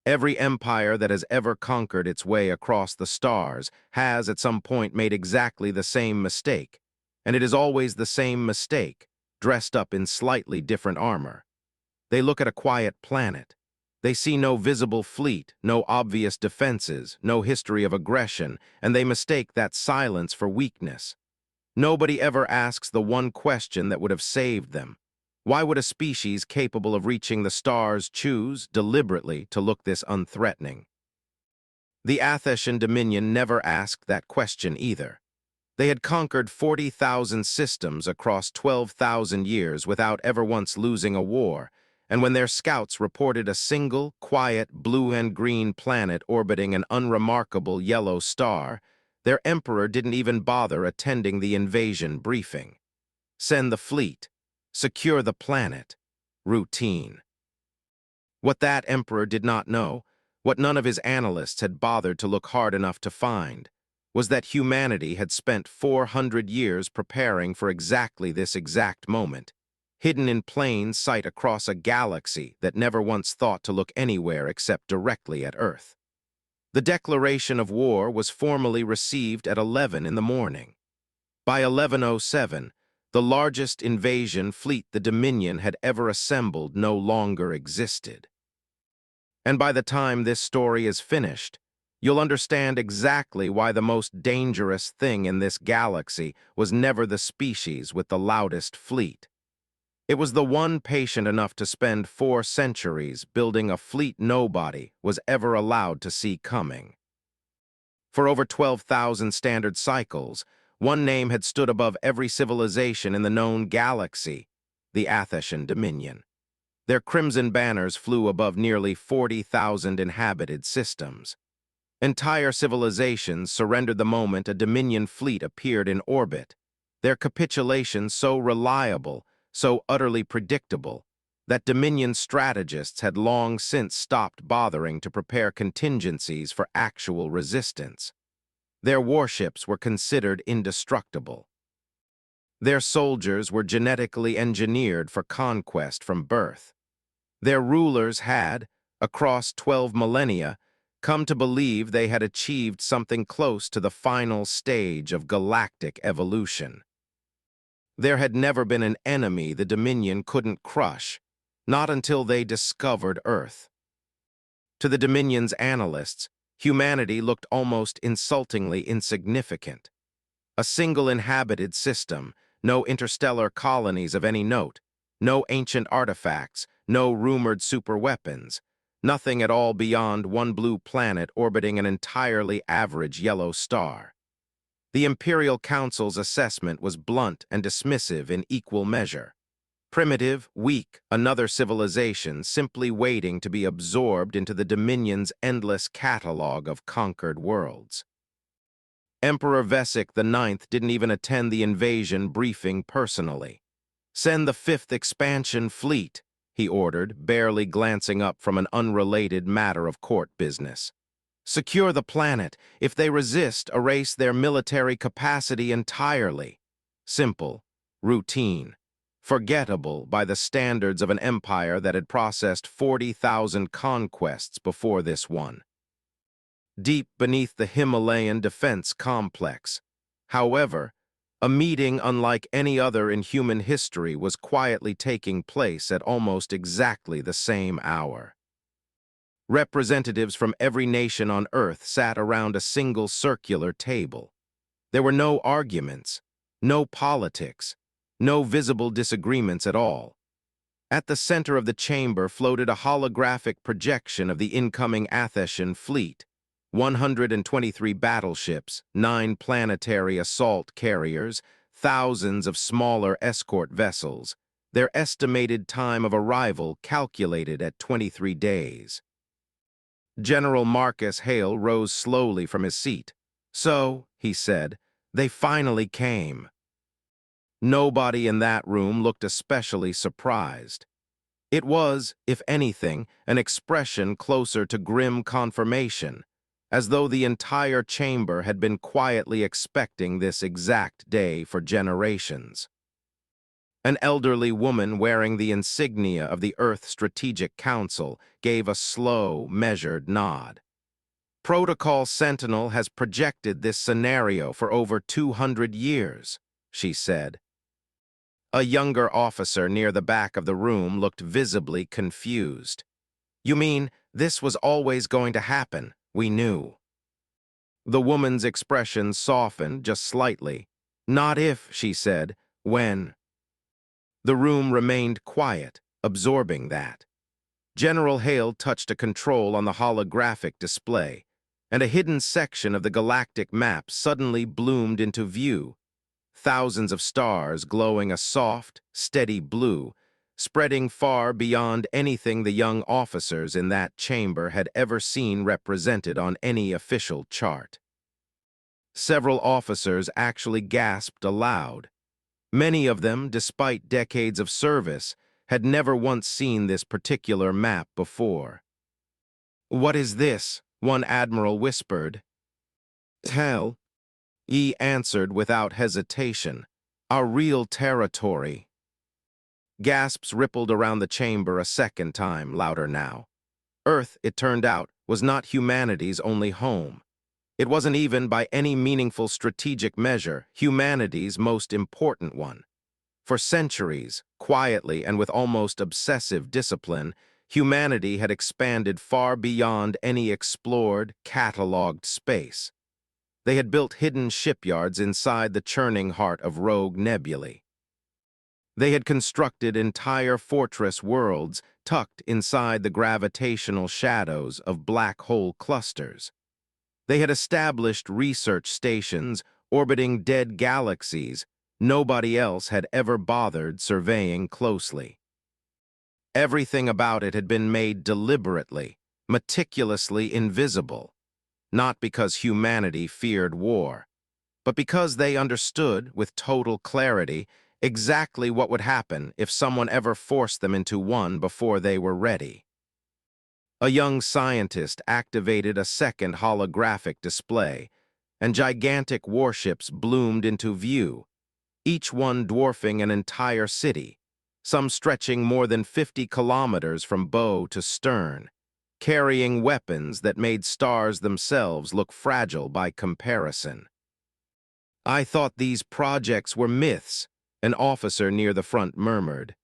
Every empire that has ever conquered its way across the stars has at some point made exactly the same mistake, and it is always the same mistake, dressed up in slightly different armor. They look at a quiet planet. They see no visible fleet, no obvious defenses, no history of aggression, and they mistake that silence for weakness. Nobody ever asks the one question that would have saved them. Why would a species capable of reaching the stars choose, deliberately, to look this unthreatening? The Atheshan Dominion never asked that question either. They had conquered 40,000 systems across 12,000 years without ever once losing a war, and when their scouts reported a single, quiet, blue and green planet orbiting an unremarkable yellow star, their emperor didn't even bother attending the invasion briefing. Send the fleet. Secure the planet. Routine. What that emperor did not know, what none of his analysts had bothered to look hard enough to find, was that humanity had spent 400 years preparing for exactly this exact moment, hidden in plain sight across a galaxy that never once thought to look anywhere except directly at Earth. The declaration of war was formally received at 11 in the morning. By 11:07, the largest invasion fleet the Dominion had ever assembled no longer existed. And by the time this story is finished, you'll understand exactly why the most dangerous thing in this galaxy was never the species with the loudest fleet. It was the one patient enough to spend 4 centuries building a fleet nobody was ever allowed to see coming. For over 12,000 standard cycles, one name had stood above every civilization in the known galaxy, the Atheshan Dominion. Their crimson banners flew above nearly 40,000 inhabited systems. Entire civilizations surrendered the moment a Dominion fleet appeared in orbit, their capitulation so reliable, so utterly predictable, that Dominion strategists had long since stopped bothering to prepare contingencies for actual resistance. Their warships were considered indestructible. Their soldiers were genetically engineered for conquest from birth. Their rulers had, across 12 millennia, come to believe they had achieved something close to the final stage of galactic evolution. There had never been an enemy the Dominion couldn't crush, not until they discovered Earth. To the Dominion's analysts, humanity looked almost insultingly insignificant. A single inhabited system, no interstellar colonies of any note, no ancient artifacts, no rumored superweapons, nothing at all beyond one blue planet orbiting an entirely average yellow star. The Imperial Council's assessment was blunt and dismissive in equal measure. Primitive, weak, another civilization simply waiting to be absorbed into the Dominion's endless catalog of conquered worlds. Emperor Vesic IX didn't even attend the invasion briefing personally. "Send the 5th Expansion Fleet," he ordered, barely glancing up from an unrelated matter of court business. "Secure the planet. If they resist, erase their military capacity entirely." Simple, routine, forgettable by the standards of an empire that had processed 40,000 conquests before this one. Deep beneath the Himalayan defense complex, however, a meeting unlike any other in human history was quietly taking place at almost exactly the same hour. Representatives from every nation on Earth sat around a single circular table. There were no arguments, no politics, no visible disagreements at all. At the center of the chamber floated a holographic projection of the incoming Atheshan fleet, 123 battleships, 9 planetary assault carriers, thousands of smaller escort vessels, their estimated time of arrival calculated at 23 days. General Marcus Hale rose slowly from his seat. "So," he said, "they finally came." Nobody in that room looked especially surprised. It was, if anything, an expression closer to grim confirmation, as though the entire chamber had been quietly expecting this exact day for generations. An elderly woman wearing the insignia of the Earth Strategic Council gave a slow, measured nod. Protocol Sentinel has projected this scenario for over 200 years, she said. A younger officer near the back of the room looked visibly confused. You mean this was always going to happen? We knew. The woman's expression softened just slightly. Not if, she said, when. The room remained quiet, absorbing that. General Hale touched a control on the holographic display, and a hidden section of the galactic map suddenly bloomed into view. Thousands of stars glowing a soft, steady blue, spreading far beyond anything the young officers in that chamber had ever seen represented on any official chart. Several officers actually gasped aloud. Many of them, despite decades of service, had never once seen this particular map before. "What is this?" one admiral whispered. "Hell," he answered without hesitation. "Our real territory." Gasps rippled around the chamber a second time, louder now. Earth, it turned out, was not humanity's only home. It wasn't even, by any meaningful strategic measure, humanity's most important one. For centuries, quietly and with almost obsessive discipline, humanity had expanded far beyond any explored, catalogued space. They had built hidden shipyards inside the churning heart of rogue nebulae. They had constructed entire fortress worlds tucked inside the gravitational shadows of black hole clusters. They had established research stations orbiting dead galaxies nobody else had ever bothered surveying closely. Everything about it had been made deliberately, meticulously invisible, not because humanity feared war, but because they understood with total clarity exactly what would happen if someone ever forced them into one before they were ready. A young scientist activated a second holographic display, and gigantic warships bloomed into view, each one dwarfing an entire city, some stretching more than 50 kilometers from bow to stern, carrying weapons that made stars themselves look fragile by comparison. "I thought these projects were myths," an officer near the front murmured.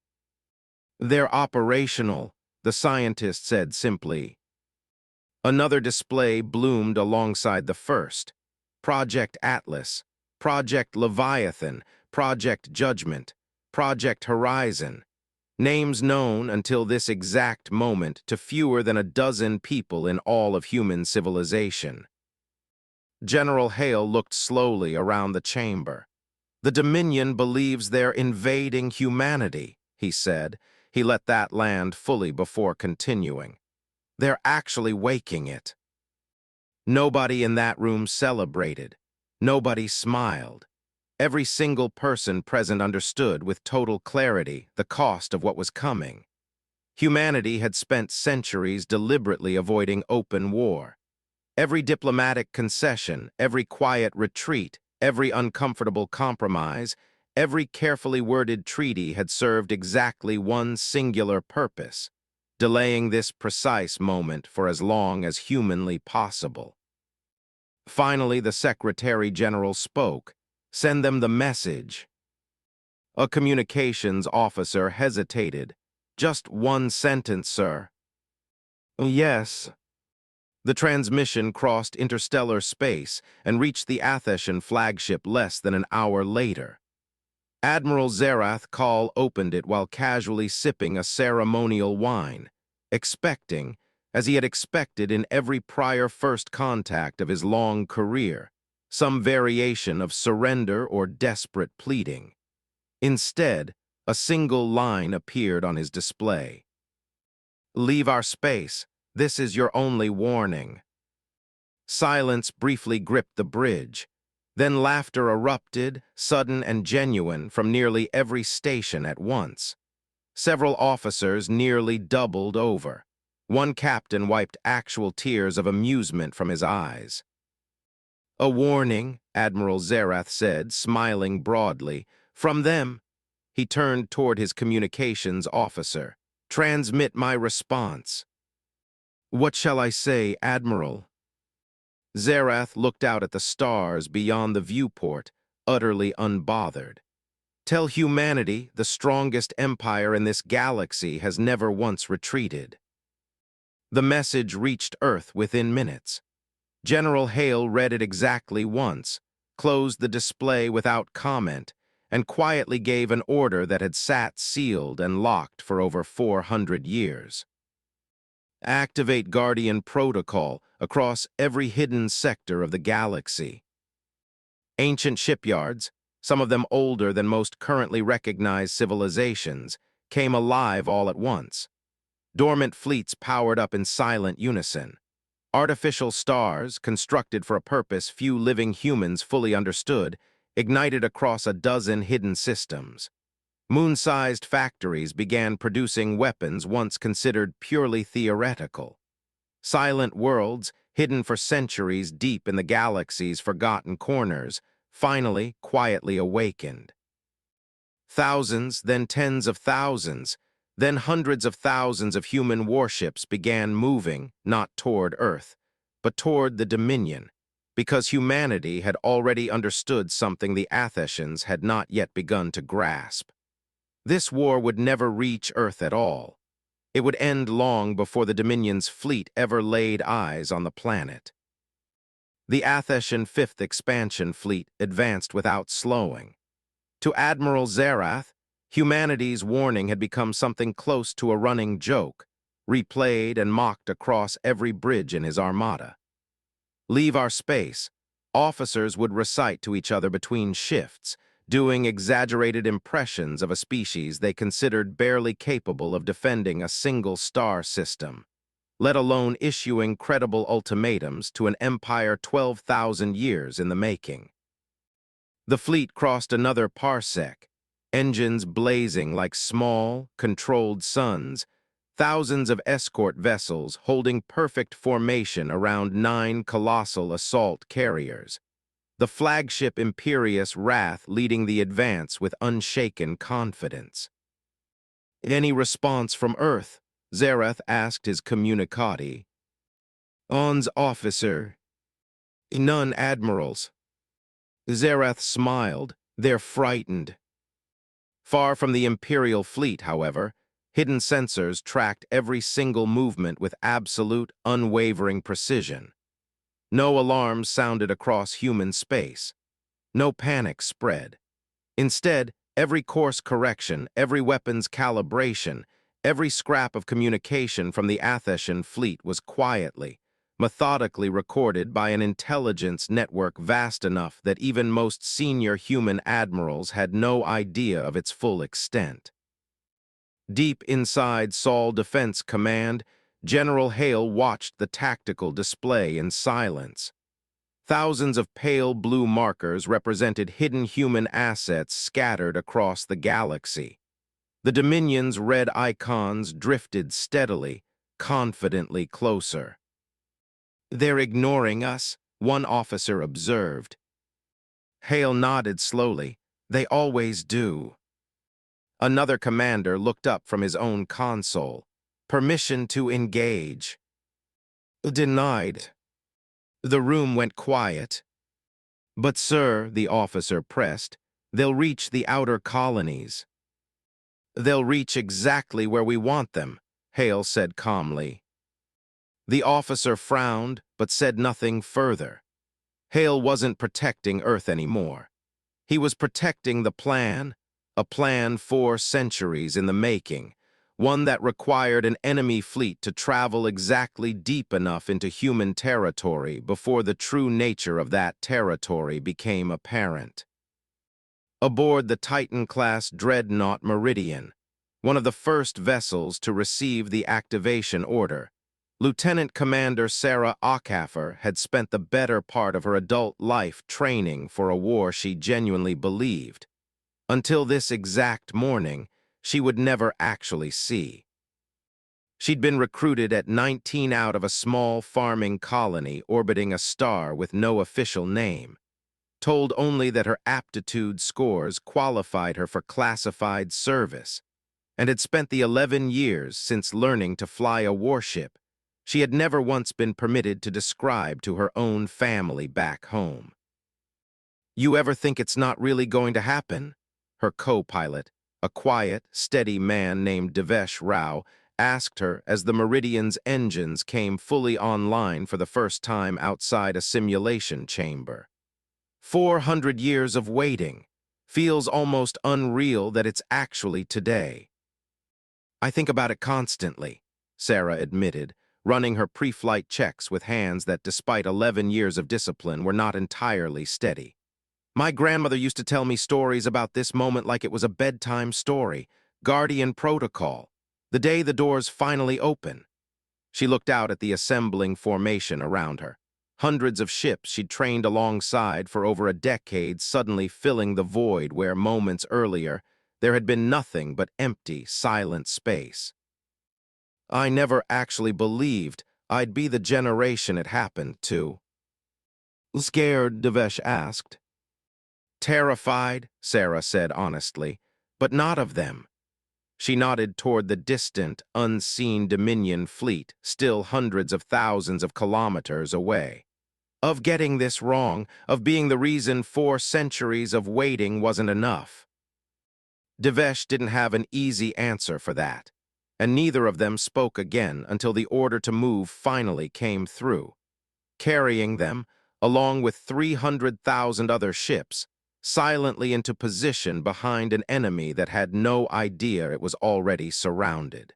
"They're operational," the scientist said simply. Another display bloomed alongside the first. Project Atlas, Project Leviathan, Project Judgment, Project Horizon. Names known until this exact moment to fewer than a dozen people in all of human civilization. General Hale looked slowly around the chamber. "The Dominion believes they're invading humanity," he said. He let that land fully before continuing. "They're actually waking it." Nobody in that room celebrated. Nobody smiled. Every single person present understood with total clarity the cost of what was coming. Humanity had spent centuries deliberately avoiding open war. Every diplomatic concession, every quiet retreat, every uncomfortable compromise, every carefully worded treaty had served exactly one singular purpose: delaying this precise moment for as long as humanly possible. Finally, the Secretary General spoke. "Send them the message." A communications officer hesitated. "Just one sentence, sir." "Yes." The transmission crossed interstellar space and reached the Atheshan flagship less than an hour later. Admiral Zerath Kal opened it while casually sipping a ceremonial wine, expecting, as he had expected in every prior first contact of his long career, some variation of surrender or desperate pleading. Instead, a single line appeared on his display. "Leave our space. This is your only warning." Silence briefly gripped the bridge. Then laughter erupted, sudden and genuine, from nearly every station at once. Several officers nearly doubled over. One captain wiped actual tears of amusement from his eyes. "A warning," Admiral Zerath said, smiling broadly. "From them." he turned toward his communications officer. "Transmit my response." "What shall I say, Admiral?" Zerath looked out at the stars beyond the viewport, utterly unbothered. "Tell humanity the strongest empire in this galaxy has never once retreated." The message reached Earth within minutes. General Hale read it exactly once, closed the display without comment, and quietly gave an order that had sat sealed and locked for over 400 years. "Activate Guardian Protocol across every hidden sector of the galaxy." Ancient shipyards, some of them older than most currently recognized civilizations, came alive all at once. Dormant fleets powered up in silent unison. Artificial stars, constructed for a purpose few living humans fully understood, ignited across a dozen hidden systems. Moon-sized factories began producing weapons once considered purely theoretical. Silent worlds, hidden for centuries deep in the galaxy's forgotten corners, finally quietly awakened. Thousands, then tens of thousands, then hundreds of thousands of human warships began moving, not toward Earth, but toward the Dominion, because humanity had already understood something the Athetians had not yet begun to grasp. This war would never reach Earth at all. It would end long before the Dominion's fleet ever laid eyes on the planet. The Athetian Fifth Expansion Fleet advanced without slowing. To Admiral Zerath, humanity's warning had become something close to a running joke, replayed and mocked across every bridge in his armada. "Leave our space," officers would recite to each other between shifts, doing exaggerated impressions of a species they considered barely capable of defending a single star system, let alone issuing credible ultimatums to an empire 12,000 years in the making. The fleet crossed another parsec, engines blazing like small, controlled suns, thousands of escort vessels holding perfect formation around 9 colossal assault carriers. The flagship Imperious Wrath leading the advance with unshaken confidence. "Any response from Earth?" Zerath asked his communicati. "Ons officer." "None, admirals." Zerath smiled. "They're frightened." Far from the Imperial fleet, however, hidden sensors tracked every single movement with absolute, unwavering precision. No alarms sounded across human space. No panic spread. Instead, every course correction, every weapon's calibration, every scrap of communication from the Athetian fleet was quietly, methodically recorded by an intelligence network vast enough that even most senior human admirals had no idea of its full extent. Deep inside Sol Defense Command, General Hale watched the tactical display in silence. Thousands of pale blue markers represented hidden human assets scattered across the galaxy. The Dominion's red icons drifted steadily, confidently closer. "They're ignoring us," one officer observed. Hale nodded slowly. "They always do." Another commander looked up from his own console. "Permission to engage." "Denied." The room went quiet. "But sir," the officer pressed, "they'll reach the outer colonies." "They'll reach exactly where we want them," Hale said calmly. The officer frowned, but said nothing further. Hale wasn't protecting Earth anymore. He was protecting the plan, a plan 4 centuries in the making, one that required an enemy fleet to travel exactly deep enough into human territory before the true nature of that territory became apparent. Aboard the Titan-class dreadnought Meridian, one of the first vessels to receive the activation order, Lieutenant Commander Sarah Ockhaffer had spent the better part of her adult life training for a war she genuinely believed. Until this exact morning, she would never actually see. She'd been recruited at 19 out of a small farming colony orbiting a star with no official name. told only that her aptitude scores qualified her for classified service, and had spent the 11 years since learning to fly a warship. She had never once been permitted to describe to her own family back home. "You ever think it's not really going to happen?" Her co-pilot, a quiet, steady man named Devesh Rao, asked her as the Meridian's engines came fully online for the first time outside a simulation chamber. 400 years of waiting. Feels almost unreal that it's actually today. "I think about it constantly," Sarah admitted, running her pre-flight checks with hands that, despite 11 years of discipline, were not entirely steady. "My grandmother used to tell me stories about this moment like it was a bedtime story, Guardian Protocol, the day the doors finally open." She looked out at the assembling formation around her. Hundreds of ships she'd trained alongside for over a decade suddenly filling the void where moments earlier there had been nothing but empty, silent space. "I never actually believed I'd be the generation it happened to." "Scared?" Devesh asked. "Terrified," Sarah said honestly, "but not of them." She nodded toward the distant, unseen Dominion fleet, still hundreds of thousands of kilometers away. Of getting this wrong, of being the reason 4 centuries of waiting wasn't enough. Devesh didn't have an easy answer for that, and neither of them spoke again until the order to move finally came through, carrying them, along with 300,000 other ships, silently into position behind an enemy that had no idea it was already surrounded.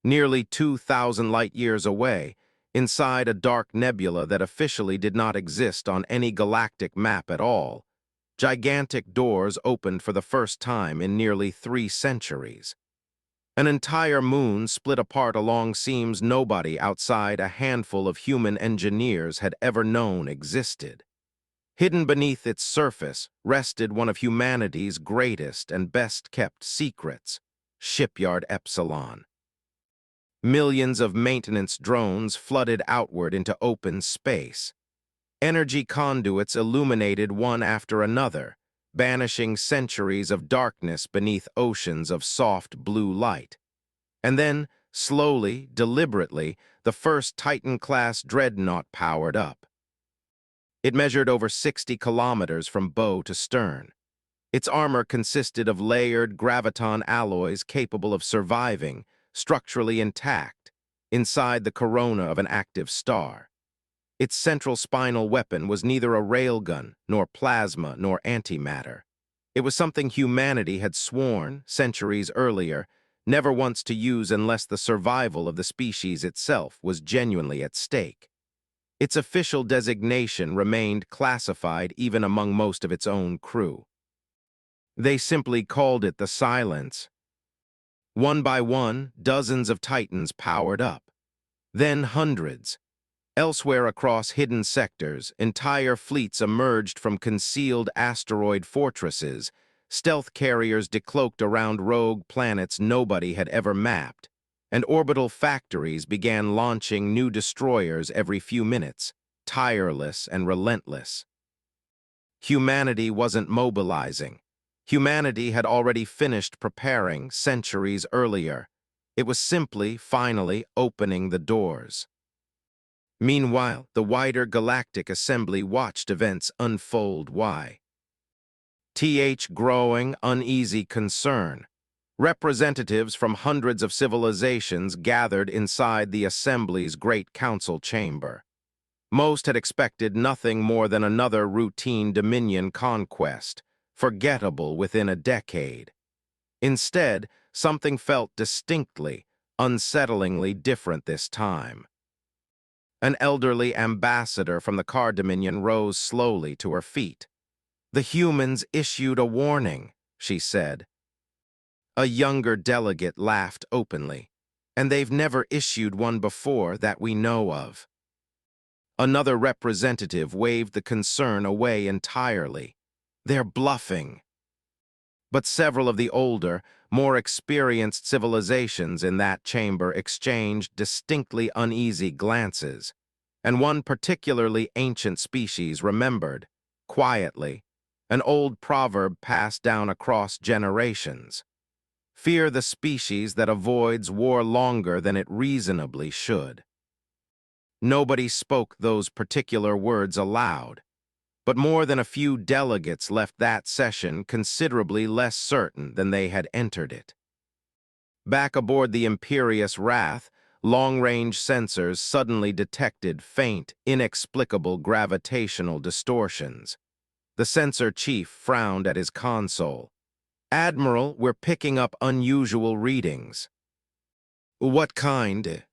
Nearly 2,000 light-years away, inside a dark nebula that officially did not exist on any galactic map at all, gigantic doors opened for the first time in nearly 3 centuries. An entire moon split apart along seams nobody outside a handful of human engineers had ever known existed. Hidden beneath its surface rested one of humanity's greatest and best-kept secrets, Shipyard Epsilon. Millions of maintenance drones flooded outward into open space. Energy conduits illuminated one after another, banishing centuries of darkness beneath oceans of soft blue light. And then, slowly, deliberately, the first Titan-class dreadnought powered up. It measured over 60 kilometers from bow to stern. Its armor consisted of layered graviton alloys capable of surviving, structurally intact, inside the corona of an active star. Its central spinal weapon was neither a railgun, nor plasma, nor antimatter. It was something humanity had sworn, centuries earlier, never once to use unless the survival of the species itself was genuinely at stake. Its official designation remained classified even among most of its own crew. They simply called it the Silence. One by one, dozens of Titans powered up. Then hundreds. Elsewhere across hidden sectors, entire fleets emerged from concealed asteroid fortresses, stealth carriers decloaked around rogue planets nobody had ever mapped, and orbital factories began launching new destroyers every few minutes, tireless and relentless. Humanity wasn't mobilizing. Humanity had already finished preparing centuries earlier. It was simply, finally, opening the doors. Meanwhile, the wider galactic assembly watched events unfold. Growing, uneasy concern. Representatives from hundreds of civilizations gathered inside the assembly's great council chamber. Most had expected nothing more than another routine Dominion conquest, forgettable within a decade. Instead, something felt distinctly, unsettlingly different this time. An elderly ambassador from the Car Dominion rose slowly to her feet. "The humans issued a warning," she said. A younger delegate laughed openly. "And they've never issued one before that we know of." Another representative waved the concern away entirely. "They're bluffing." But several of the older, more experienced civilizations in that chamber exchanged distinctly uneasy glances, and one particularly ancient species remembered. quietly, an old proverb passed down across generations. Fear the species that avoids war longer than it reasonably should. Nobody spoke those particular words aloud, but more than a few delegates left that session considerably less certain than they had entered it. Back aboard the Imperious Wrath, long-range sensors suddenly detected faint, inexplicable gravitational distortions. The sensor chief frowned at his console. "Admiral, we're picking up unusual readings." "What kind?"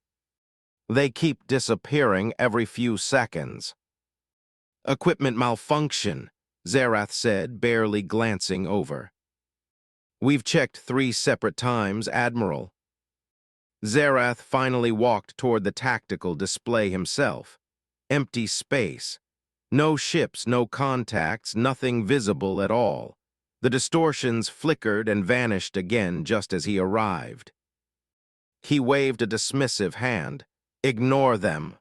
"They keep disappearing every few seconds." "Equipment malfunction," Zerath said, barely glancing over. "We've checked 3 separate times, Admiral." Zerath finally walked toward the tactical display himself. Empty space. No ships, no contacts, nothing visible at all. The distortions flickered and vanished again just as he arrived. He waved a dismissive hand. "Ignore them."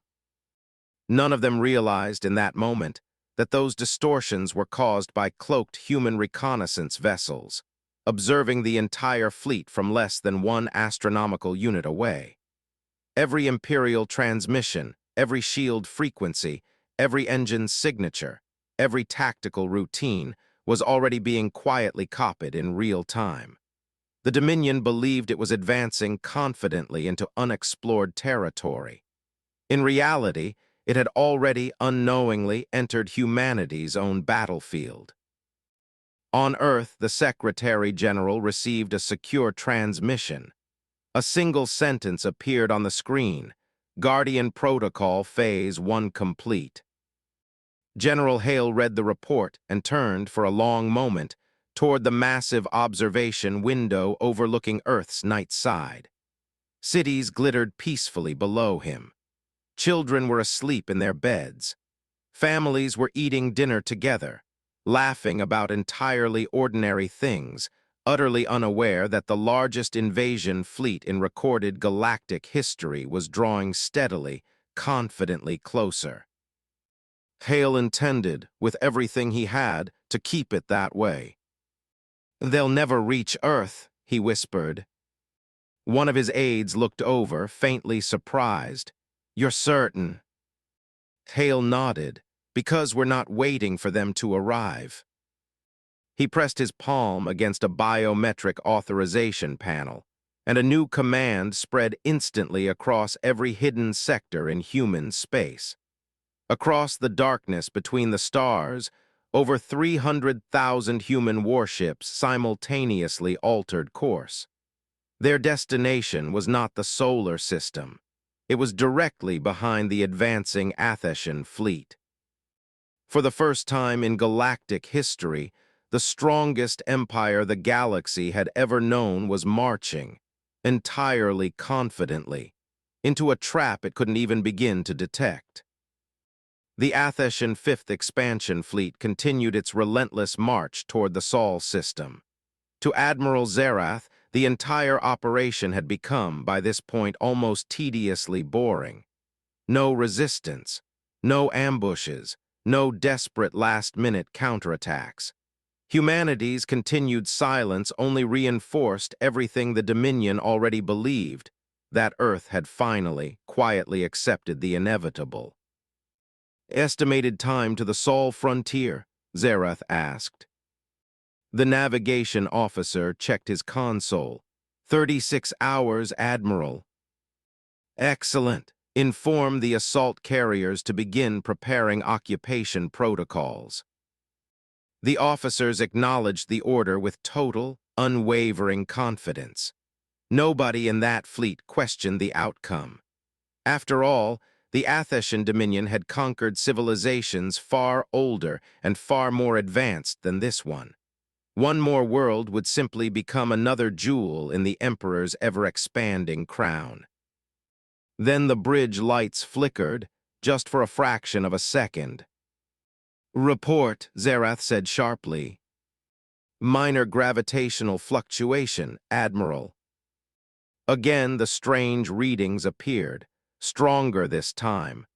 None of them realized in that moment that those distortions were caused by cloaked human reconnaissance vessels, observing the entire fleet from less than 1 astronomical unit away. Every Imperial transmission, every shield frequency, every engine signature, every tactical routine was already being quietly copied in real time. The Dominion believed it was advancing confidently into unexplored territory. In reality, it had already unknowingly entered humanity's own battlefield. On Earth, the Secretary General received a secure transmission. A single sentence appeared on the screen: "Guardian Protocol Phase 1 complete." General Hale read the report and turned for a long moment toward the massive observation window overlooking Earth's night side. Cities glittered peacefully below him. Children were asleep in their beds. Families were eating dinner together, laughing about entirely ordinary things, utterly unaware that the largest invasion fleet in recorded galactic history was drawing steadily, confidently closer. Hale intended, with everything he had, to keep it that way. "They'll never reach Earth," he whispered. One of his aides looked over, faintly surprised. "You're certain?" Hale nodded. "Because we're not waiting for them to arrive." He pressed his palm against a biometric authorization panel, and a new command spread instantly across every hidden sector in human space. Across the darkness between the stars, over 300,000 human warships simultaneously altered course. Their destination was not the solar system. It was directly behind the advancing Atheshan fleet. For the first time in galactic history, the strongest empire the galaxy had ever known was marching, entirely confidently, into a trap it couldn't even begin to detect. The Atheshan Fifth Expansion Fleet continued its relentless march toward the Sol system. To Admiral Zerath, the entire operation had become, by this point, almost tediously boring. No resistance, no ambushes, no desperate last-minute counterattacks. Humanity's continued silence only reinforced everything the Dominion already believed, that Earth had finally, quietly accepted the inevitable. "Estimated time to the Sol frontier?" Zerath asked. The navigation officer checked his console. 36 hours, Admiral." "Excellent. Inform the assault carriers to begin preparing occupation protocols." The officers acknowledged the order with total, unwavering confidence. Nobody in that fleet questioned the outcome. After all, the Atheshan Dominion had conquered civilizations far older and far more advanced than this one. One more world would simply become another jewel in the Emperor's ever-expanding crown. Then the bridge lights flickered, just for a fraction of a second. "Report," Zerath said sharply. "Minor gravitational fluctuation, Admiral." Again the strange readings appeared, stronger this time.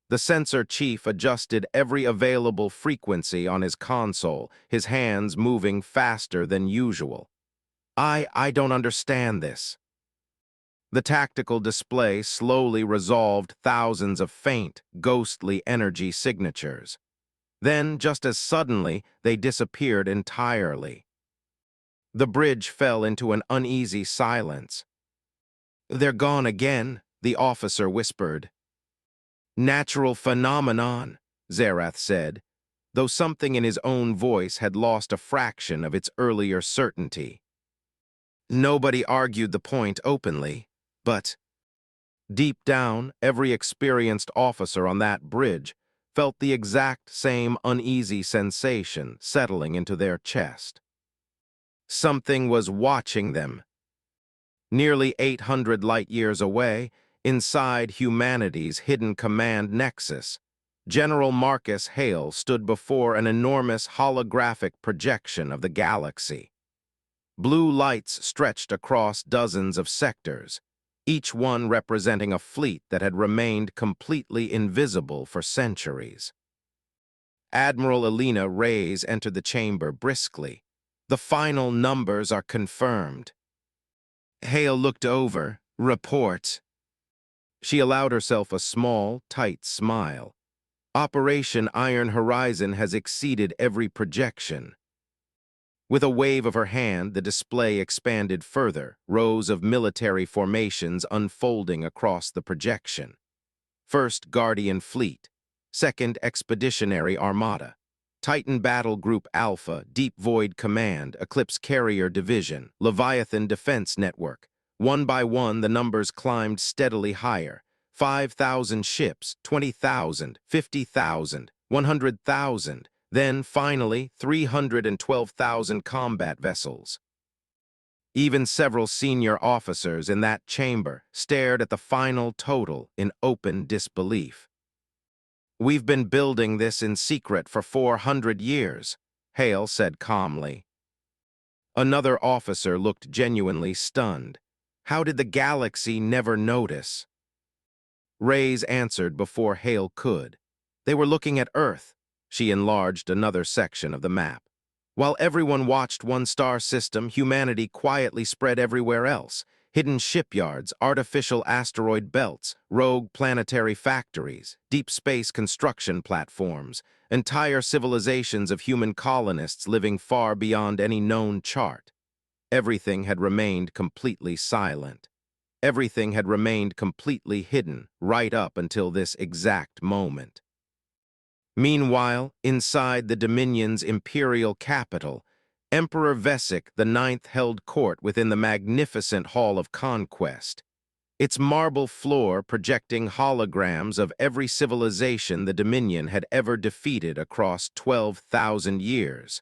The sensor chief adjusted every available frequency on his console, his hands moving faster than usual. I don't understand this. The tactical display slowly resolved thousands of faint, ghostly energy signatures. Then, just as suddenly, they disappeared entirely. The bridge fell into an uneasy silence. "They're gone again," the officer whispered. "Natural phenomenon," Zerath said, though something in his own voice had lost a fraction of its earlier certainty. Nobody argued the point openly, but deep down, every experienced officer on that bridge felt the exact same uneasy sensation settling into their chest. Something was watching them. Nearly 800 light-years away, inside humanity's hidden command nexus, General Marcus Hale stood before an enormous holographic projection of the galaxy. Blue lights stretched across dozens of sectors, each one representing a fleet that had remained completely invisible for centuries. Admiral Elena Reyes entered the chamber briskly. "The final numbers are confirmed." Hale looked over. "Report." She allowed herself a small, tight smile. "Operation Iron Horizon has exceeded every projection." With a wave of her hand, the display expanded further, rows of military formations unfolding across the projection. First, Guardian Fleet. Second, Expeditionary Armada. Titan Battle Group Alpha, Deep Void Command, Eclipse Carrier Division, Leviathan Defense Network. One by one, the numbers climbed steadily higher. 5,000 ships, 20,000, 50,000, 100,000. Then, finally, 312,000 combat vessels. Even several senior officers in that chamber stared at the final total in open disbelief. "We've been building this in secret for 400 years, Hale said calmly. Another officer looked genuinely stunned. How did the galaxy never notice? Reyes answered before Hale could. They were looking at Earth. She enlarged another section of the map. While everyone watched one star system, humanity quietly spread everywhere else. Hidden shipyards, artificial asteroid belts, rogue planetary factories, deep space construction platforms, entire civilizations of human colonists living far beyond any known chart. Everything had remained completely silent. Everything had remained completely hidden right up until this exact moment. Meanwhile, inside the Dominion's imperial capital, Emperor Vesic IX held court within the magnificent Hall of Conquest, its marble floor projecting holograms of every civilization the Dominion had ever defeated across 12,000 years.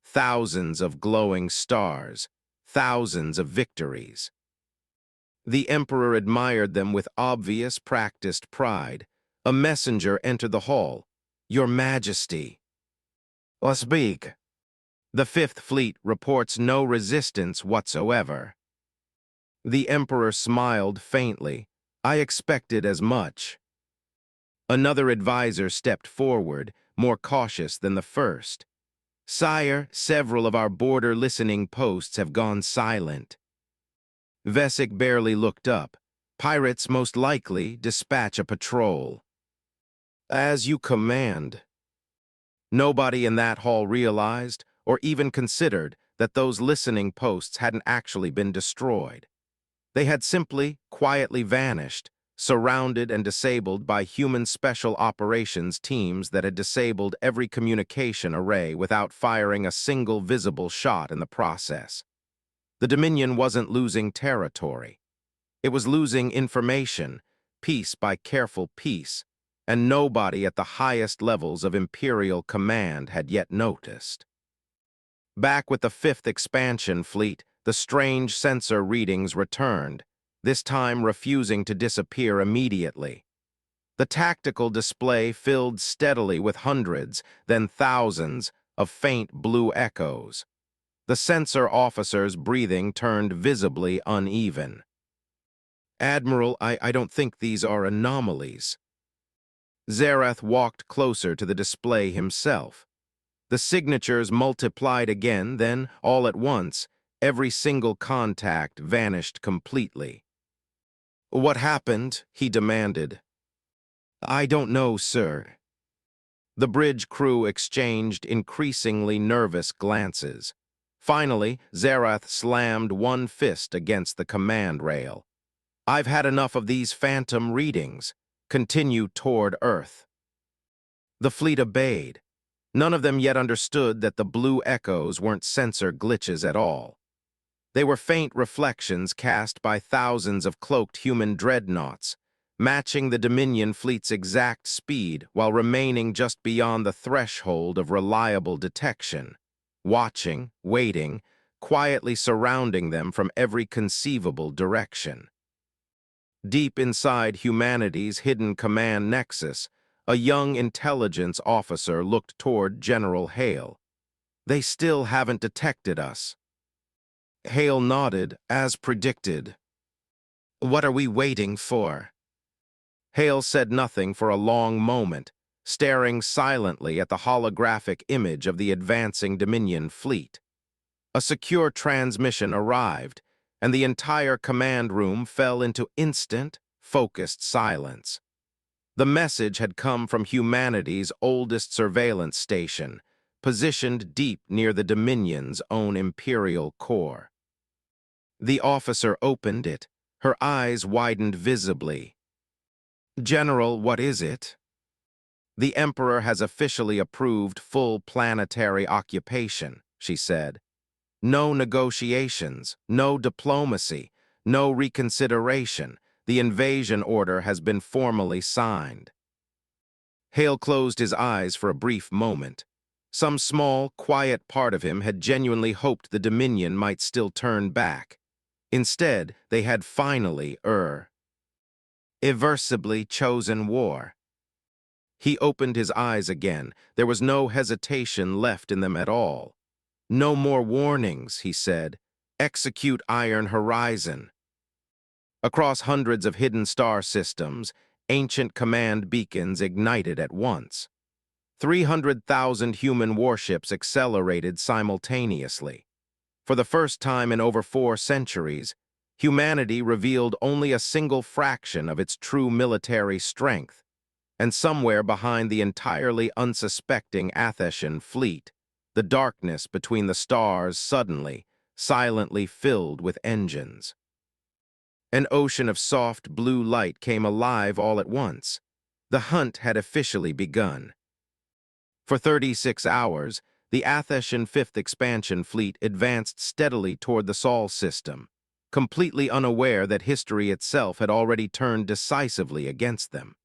Thousands of glowing stars, thousands of victories. The Emperor admired them with obvious, practiced pride. A messenger entered the hall. "Your Majesty." "Speak." "The Fifth Fleet reports no resistance whatsoever." The Emperor smiled faintly. "I expected as much." Another advisor stepped forward, more cautious than the first. "Sire, several of our border listening posts have gone silent." Vesic barely looked up. "Pirates most likely dispatch a patrol." "As you command." Nobody in that hall realized, or even considered, that those listening posts hadn't actually been destroyed. They had simply, quietly vanished, surrounded and disabled by human special operations teams that had disabled every communication array without firing a single visible shot in the process. The Dominion wasn't losing territory. It was losing information, piece by careful piece, and nobody at the highest levels of Imperial command had yet noticed. Back with the Fifth Expansion Fleet, the strange sensor readings returned, this time refusing to disappear immediately. The tactical display filled steadily with hundreds, then thousands, of faint blue echoes. The sensor officer's breathing turned visibly uneven. "Admiral, I don't think these are anomalies." Zerath walked closer to the display himself. The signatures multiplied again, then, all at once, every single contact vanished completely. "What happened?" he demanded. "I don't know, sir." The bridge crew exchanged increasingly nervous glances. Finally, Zerath slammed one fist against the command rail. "I've had enough of these phantom readings. Continue toward Earth." The fleet obeyed. None of them yet understood that the blue echoes weren't sensor glitches at all. They were faint reflections cast by thousands of cloaked human dreadnoughts, matching the Dominion fleet's exact speed while remaining just beyond the threshold of reliable detection, watching, waiting, quietly surrounding them from every conceivable direction. Deep inside humanity's hidden command nexus, a young intelligence officer looked toward General Hale. "They still haven't detected us." Hale nodded, as predicted. "What are we waiting for?" Hale said nothing for a long moment, staring silently at the holographic image of the advancing Dominion fleet. A secure transmission arrived, and the entire command room fell into instant, focused silence. The message had come from humanity's oldest surveillance station, positioned deep near the Dominion's own imperial core. The officer opened it, her eyes widened visibly. "General, what is it?" "The Emperor has officially approved full planetary occupation," she said. "No negotiations, no diplomacy, no reconsideration. The invasion order has been formally signed." Hale closed his eyes for a brief moment. Some small, quiet part of him had genuinely hoped the Dominion might still turn back. Instead, they had finally, irreversibly chosen war. He opened his eyes again. There was no hesitation left in them at all. "No more warnings," he said. "Execute Iron Horizon." Across hundreds of hidden star systems, ancient command beacons ignited at once. 300,000 human warships accelerated simultaneously. For the first time in over 4 centuries, humanity revealed only a single fraction of its true military strength, and somewhere behind the entirely unsuspecting Atheshan fleet, the darkness between the stars suddenly, silently filled with engines. An ocean of soft blue light came alive all at once. The hunt had officially begun. For 36 hours, the Atheshan Fifth Expansion Fleet advanced steadily toward the Sol system, completely unaware that history itself had already turned decisively against them.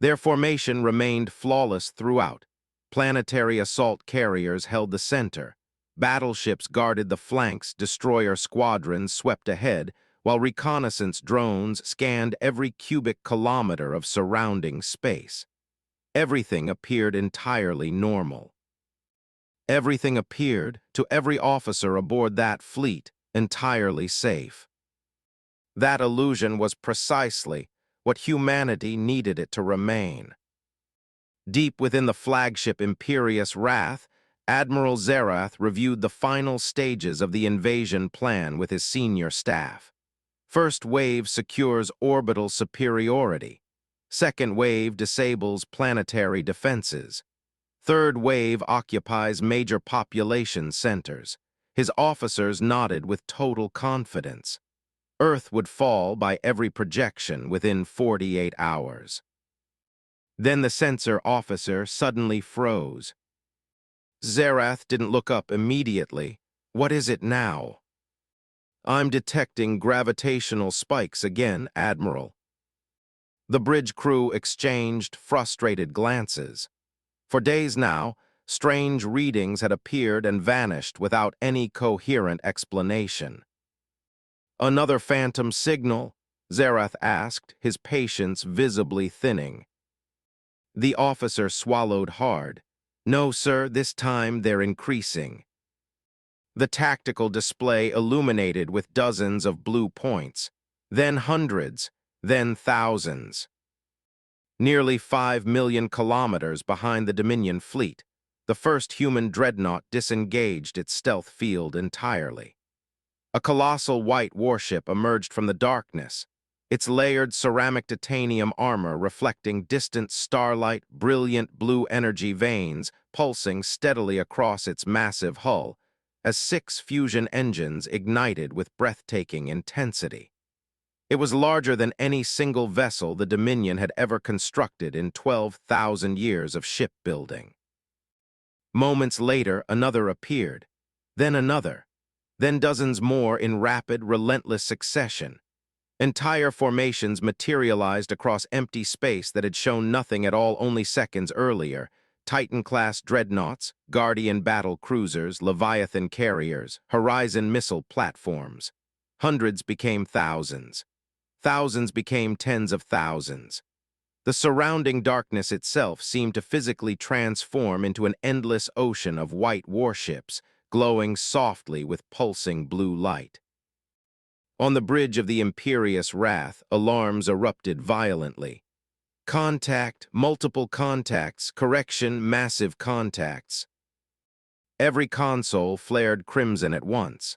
Their formation remained flawless throughout. Planetary assault carriers held the center. Battleships guarded the flanks, destroyer squadrons swept ahead, while reconnaissance drones scanned every cubic kilometer of surrounding space. Everything appeared entirely normal. Everything appeared, to every officer aboard that fleet, entirely safe. That illusion was precisely what humanity needed it to remain. Deep within the flagship Imperious Wrath, Admiral Zerath reviewed the final stages of the invasion plan with his senior staff. First wave secures orbital superiority. Second wave disables planetary defenses. Third wave occupies major population centers. His officers nodded with total confidence. Earth would fall by every projection within 48 hours. Then the sensor officer suddenly froze. Zerath didn't look up immediately. "What is it now?" "I'm detecting gravitational spikes again, Admiral." The bridge crew exchanged frustrated glances. For days now, strange readings had appeared and vanished without any coherent explanation. "Another phantom signal?" Zerath asked, his patience visibly thinning. The officer swallowed hard. "No, sir, this time they're increasing." The tactical display illuminated with dozens of blue points, then hundreds, then thousands. nearly 5 million kilometers behind the Dominion fleet. The first human dreadnought disengaged its stealth field entirely. A colossal white warship emerged from the darkness, its layered ceramic titanium armor reflecting distant starlight, brilliant blue energy veins pulsing steadily across its massive hull, as 6 fusion engines ignited with breathtaking intensity. It was larger than any single vessel the Dominion had ever constructed in 12,000 years of shipbuilding. Moments later, another appeared, then another, then dozens more in rapid, relentless succession. Entire formations materialized across empty space that had shown nothing at all only seconds earlier. Titan-class dreadnoughts, Guardian battle cruisers, Leviathan carriers, Horizon missile platforms. Hundreds became thousands. Thousands became tens of thousands. The surrounding darkness itself seemed to physically transform into an endless ocean of white warships, glowing softly with pulsing blue light. On the bridge of the Imperious Wrath, alarms erupted violently. Contact, multiple contacts, correction, massive contacts. Every console flared crimson at once.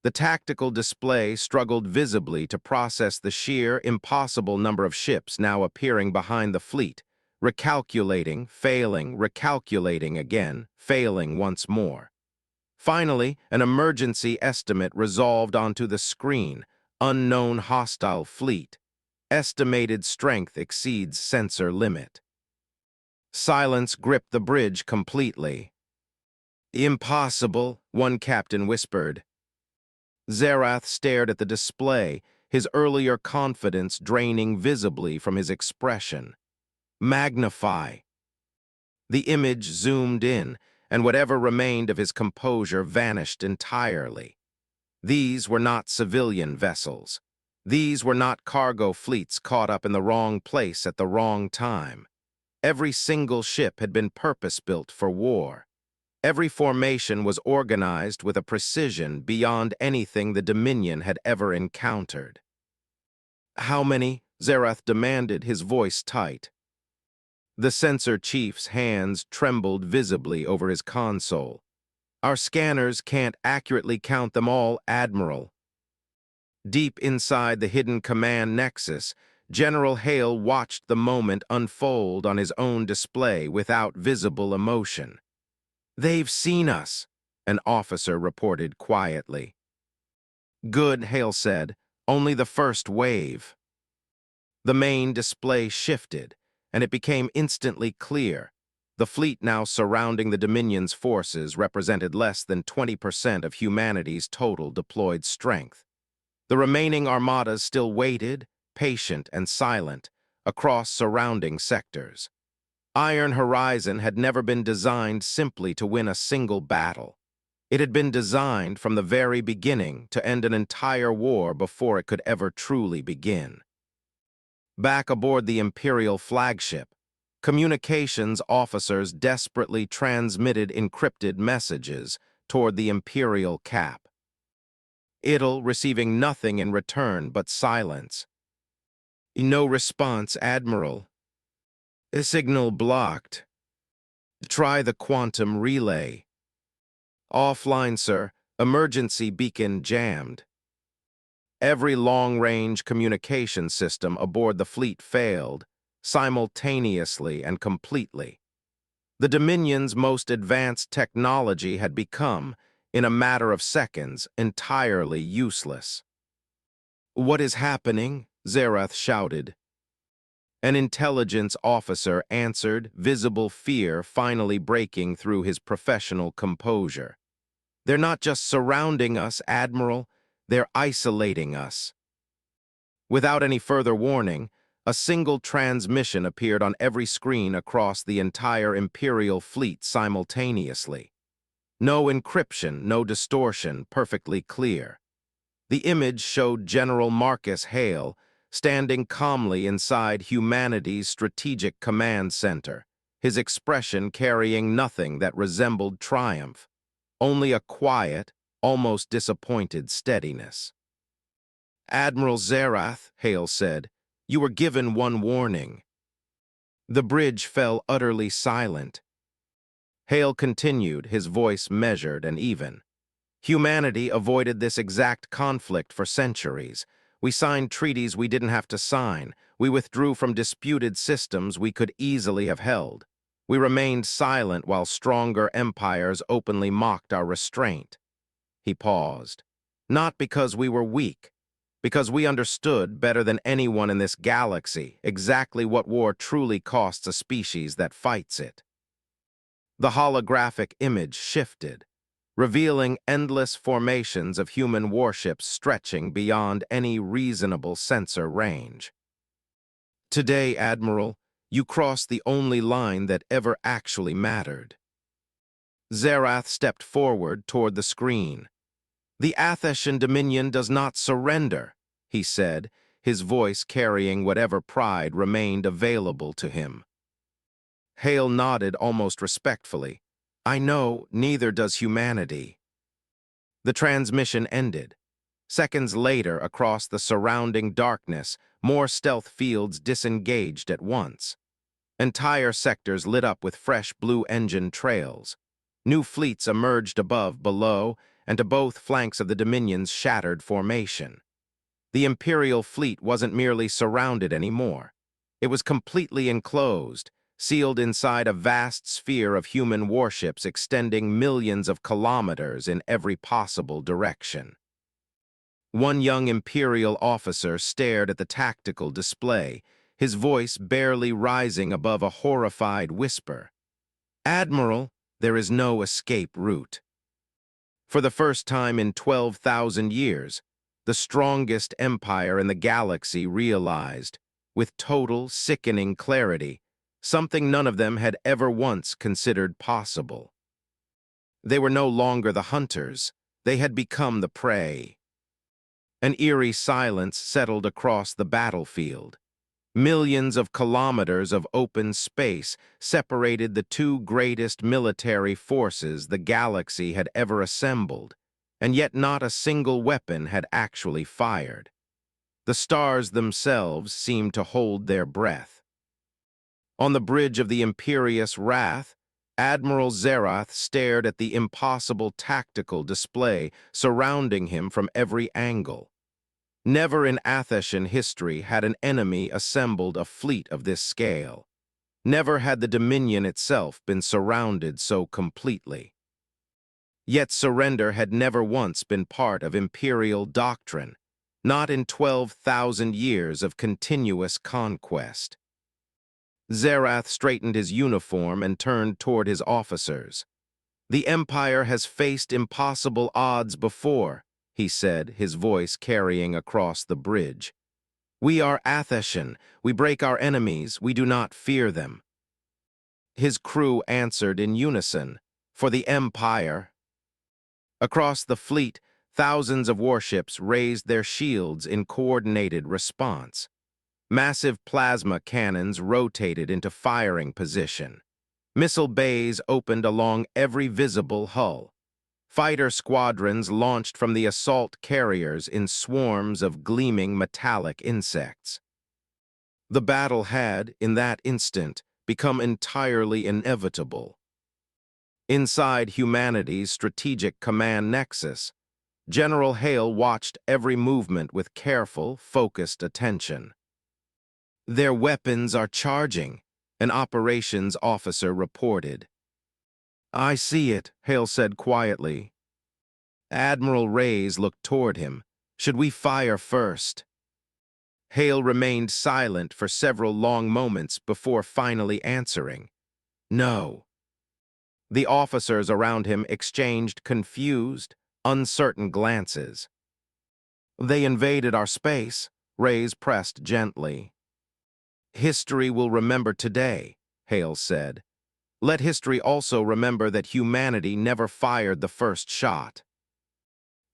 The tactical display struggled visibly to process the sheer, impossible number of ships now appearing behind the fleet, recalculating, failing, recalculating again, failing once more. Finally, an emergency estimate resolved onto the screen. Unknown hostile fleet. Estimated strength exceeds sensor limit. Silence gripped the bridge completely. "Impossible," one captain whispered. Zerath stared at the display, his earlier confidence draining visibly from his expression. "Magnify." The image zoomed in, and whatever remained of his composure vanished entirely. These were not civilian vessels. These were not cargo fleets caught up in the wrong place at the wrong time. Every single ship had been purpose-built for war. Every formation was organized with a precision beyond anything the Dominion had ever encountered. "How many?" Zerath demanded, his voice tight. The sensor chief's hands trembled visibly over his console. "Our scanners can't accurately count them all, Admiral." Deep inside the hidden command nexus, General Hale watched the moment unfold on his own display without visible emotion. "They've seen us," an officer reported quietly. "Good," Hale said. "Only the first wave." The main display shifted, and it became instantly clear. The fleet now surrounding the Dominion's forces represented less than 20% of humanity's total deployed strength. The remaining armadas still waited, patient and silent, across surrounding sectors. Iron Horizon had never been designed simply to win a single battle. It had been designed from the very beginning to end an entire war before it could ever truly begin. Back aboard the Imperial flagship, communications officers desperately transmitted encrypted messages toward the Imperial cap. Idle receiving nothing in return but silence. "No response, Admiral. A signal blocked. Try the quantum relay." "Offline, sir. Emergency beacon jammed." Every long-range communication system aboard the fleet failed, simultaneously and completely. The Dominion's most advanced technology had become, in a matter of seconds, entirely useless. "What is happening?" Zerath shouted. An intelligence officer answered, visible fear finally breaking through his professional composure. "They're not just surrounding us, Admiral. They're isolating us." Without any further warning, a single transmission appeared on every screen across the entire Imperial fleet simultaneously. No encryption, no distortion, perfectly clear. The image showed General Marcus Hale standing calmly inside humanity's strategic command center, his expression carrying nothing that resembled triumph, only a quiet, almost disappointed steadiness. "Admiral Zerath," Hale said, "you were given one warning." The bridge fell utterly silent. Hale continued, his voice measured and even. Humanity avoided this exact conflict for centuries. We signed treaties we didn't have to sign. We withdrew from disputed systems we could easily have held. We remained silent while stronger empires openly mocked our restraint. He paused. Not because we were weak, because we understood better than anyone in this galaxy exactly what war truly costs a species that fights it. The holographic image shifted, revealing endless formations of human warships stretching beyond any reasonable sensor range. Today, Admiral, you crossed the only line that ever actually mattered. Zerath stepped forward toward the screen. The Atheshan Dominion does not surrender, he said, his voice carrying whatever pride remained available to him. Hale nodded almost respectfully. I know, neither does humanity. The transmission ended. Seconds later, across the surrounding darkness, more stealth fields disengaged at once. Entire sectors lit up with fresh blue engine trails. New fleets emerged above, below, and to both flanks of the Dominion's shattered formation. The Imperial fleet wasn't merely surrounded anymore. It was completely enclosed, sealed inside a vast sphere of human warships extending millions of kilometers in every possible direction. One young Imperial officer stared at the tactical display, his voice barely rising above a horrified whisper. Admiral, there is no escape route. For the first time in 12,000 years, the strongest empire in the galaxy realized, with total, sickening clarity, something none of them had ever once considered possible. They were no longer the hunters, they had become the prey. An eerie silence settled across the battlefield. Millions of kilometers of open space separated the two greatest military forces the galaxy had ever assembled, and yet not a single weapon had actually fired. The stars themselves seemed to hold their breath. On the bridge of the imperious Wrath, Admiral Zerath stared at the impossible tactical display surrounding him from every angle. Never in Atheshan history had an enemy assembled a fleet of this scale. Never had the Dominion itself been surrounded so completely. Yet surrender had never once been part of Imperial doctrine, not in 12,000 years of continuous conquest. Zerath straightened his uniform and turned toward his officers. The Empire has faced impossible odds before, he said, his voice carrying across the bridge. We are Atheshan. We break our enemies. We do not fear them. His crew answered in unison, for the Empire. Across the fleet, thousands of warships raised their shields in coordinated response. Massive plasma cannons rotated into firing position. Missile bays opened along every visible hull. Fighter squadrons launched from the assault carriers in swarms of gleaming metallic insects. The battle had, in that instant, become entirely inevitable. Inside humanity's strategic command nexus, General Hale watched every movement with careful, focused attention. Their weapons are charging, an operations officer reported. I see it, Hale said quietly. Admiral Reyes looked toward him. Should we fire first? Hale remained silent for several long moments before finally answering. No. The officers around him exchanged confused, uncertain glances. They invaded our space, Reyes pressed gently. History will remember today, Hale said. Let history also remember that humanity never fired the first shot.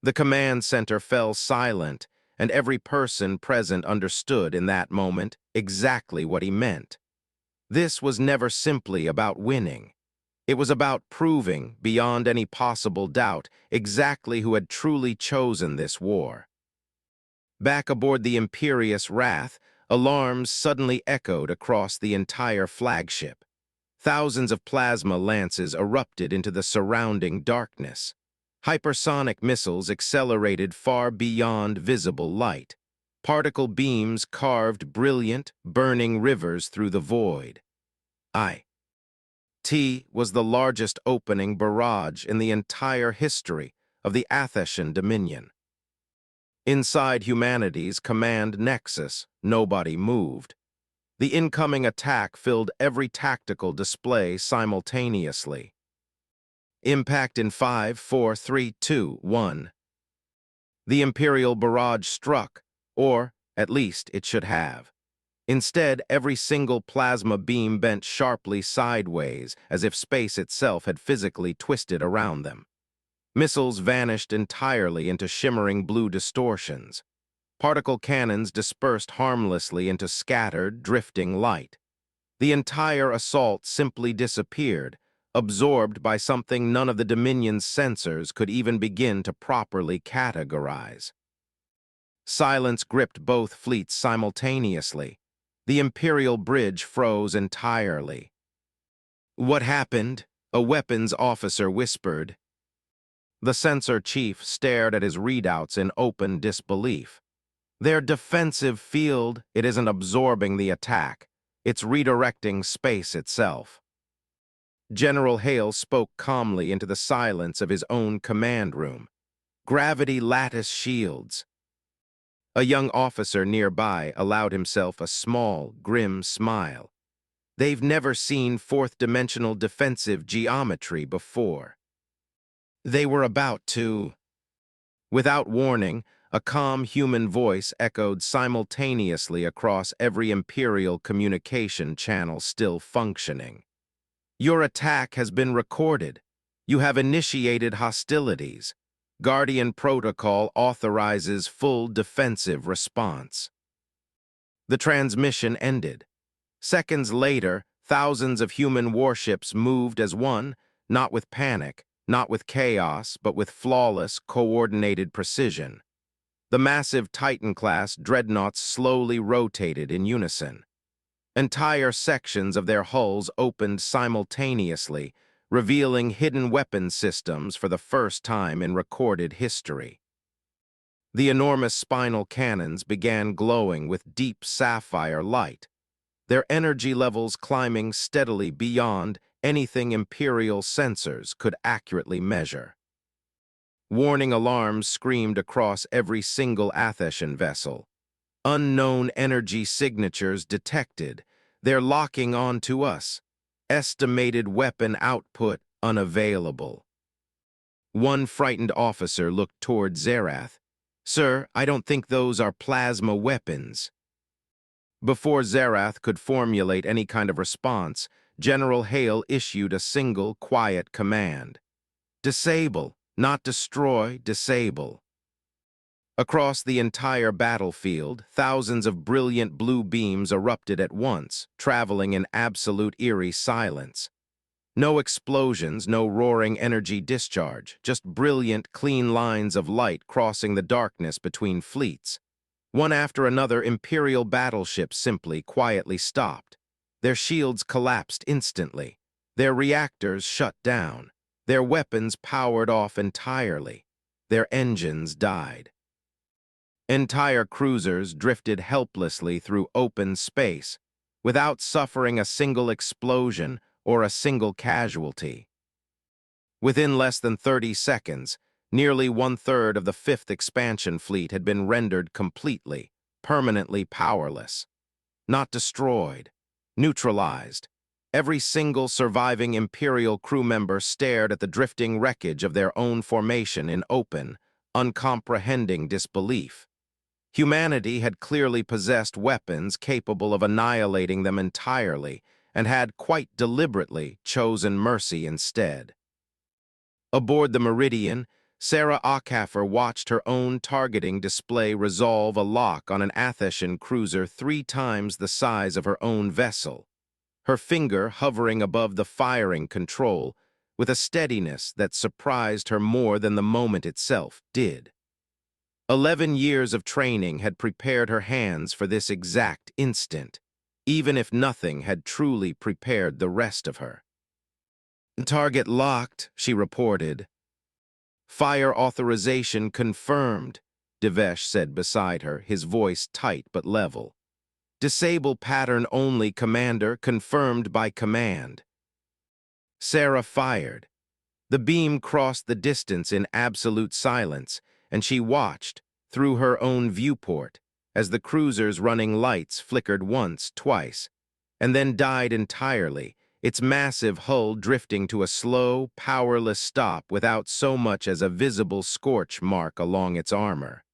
The command center fell silent, and every person present understood in that moment exactly what he meant. This was never simply about winning. It was about proving, beyond any possible doubt, exactly who had truly chosen this war. Back aboard the Imperious Wrath, Alarms suddenly echoed across the entire flagship. Thousands of plasma lances erupted into the surrounding darkness. Hypersonic missiles accelerated far beyond visible light. Particle beams carved brilliant, burning rivers through the void. T was the largest opening barrage in the entire history of the Athetian Dominion. Inside humanity's command nexus, nobody moved. The incoming attack filled every tactical display simultaneously. Impact in 5, 4, 3, 2, 1. The Imperial barrage struck, or at least it should have. Instead, every single plasma beam bent sharply sideways, as if space itself had physically twisted around them. Missiles vanished entirely into shimmering blue distortions. Particle cannons dispersed harmlessly into scattered, drifting light. The entire assault simply disappeared, absorbed by something none of the Dominion's sensors could even begin to properly categorize. Silence gripped both fleets simultaneously. The Imperial bridge froze entirely. "What happened?" a weapons officer whispered. The sensor chief stared at his readouts in open disbelief. Their defensive field, it isn't absorbing the attack. It's redirecting space itself. General Hale spoke calmly into the silence of his own command room. Gravity lattice shields. A young officer nearby allowed himself a small, grim smile. They've never seen fourth-dimensional defensive geometry before. They were about to... Without warning, a calm human voice echoed simultaneously across every Imperial communication channel still functioning. "Your attack has been recorded. You have initiated hostilities. Guardian Protocol authorizes full defensive response." The transmission ended. Seconds later, thousands of human warships moved as one, not with panic, not with chaos, but with flawless, coordinated precision. The massive Titan-class dreadnoughts slowly rotated in unison. Entire sections of their hulls opened simultaneously, revealing hidden weapon systems for the first time in recorded history. The enormous spinal cannons began glowing with deep sapphire light, their energy levels climbing steadily beyond anything Imperial sensors could accurately measure. Warning alarms screamed across every single Athetian vessel. Unknown energy signatures detected. They're locking onto us. Estimated weapon output unavailable. One frightened officer looked toward Zerath. "Sir, I don't think those are plasma weapons." Before Zerath could formulate any kind of response, General Hale issued a single, quiet command. "Disable, not destroy, disable." Across the entire battlefield, thousands of brilliant blue beams erupted at once, traveling in absolute eerie silence. No explosions, no roaring energy discharge, just brilliant, clean lines of light crossing the darkness between fleets. One after another, Imperial battleships simply, quietly stopped. Their shields collapsed instantly. Their reactors shut down. Their weapons powered off entirely. Their engines died. Entire cruisers drifted helplessly through open space, without suffering a single explosion or a single casualty. Within less than 30 seconds, nearly one-third of the Fifth Expansion Fleet had been rendered completely, permanently powerless. Not destroyed, neutralized. Every single surviving Imperial crew member stared at the drifting wreckage of their own formation in open, uncomprehending disbelief. Humanity had clearly possessed weapons capable of annihilating them entirely, and had quite deliberately chosen mercy instead. Aboard the Meridian, Sarah Ockhaffer watched her own targeting display resolve a lock on an Athetian cruiser 3 times the size of her own vessel, her finger hovering above the firing control with a steadiness that surprised her more than the moment itself did. 11 years of training had prepared her hands for this exact instant, even if nothing had truly prepared the rest of her. "Target locked," she reported. "Fire authorization confirmed," Devesh said beside her, his voice tight but level. "Disable pattern only, Commander, confirmed by command." Sarah fired. The beam crossed the distance in absolute silence, and she watched, through her own viewport, as the cruiser's running lights flickered once, twice, and then died entirely, its massive hull drifting to a slow, powerless stop without so much as a visible scorch mark along its armor.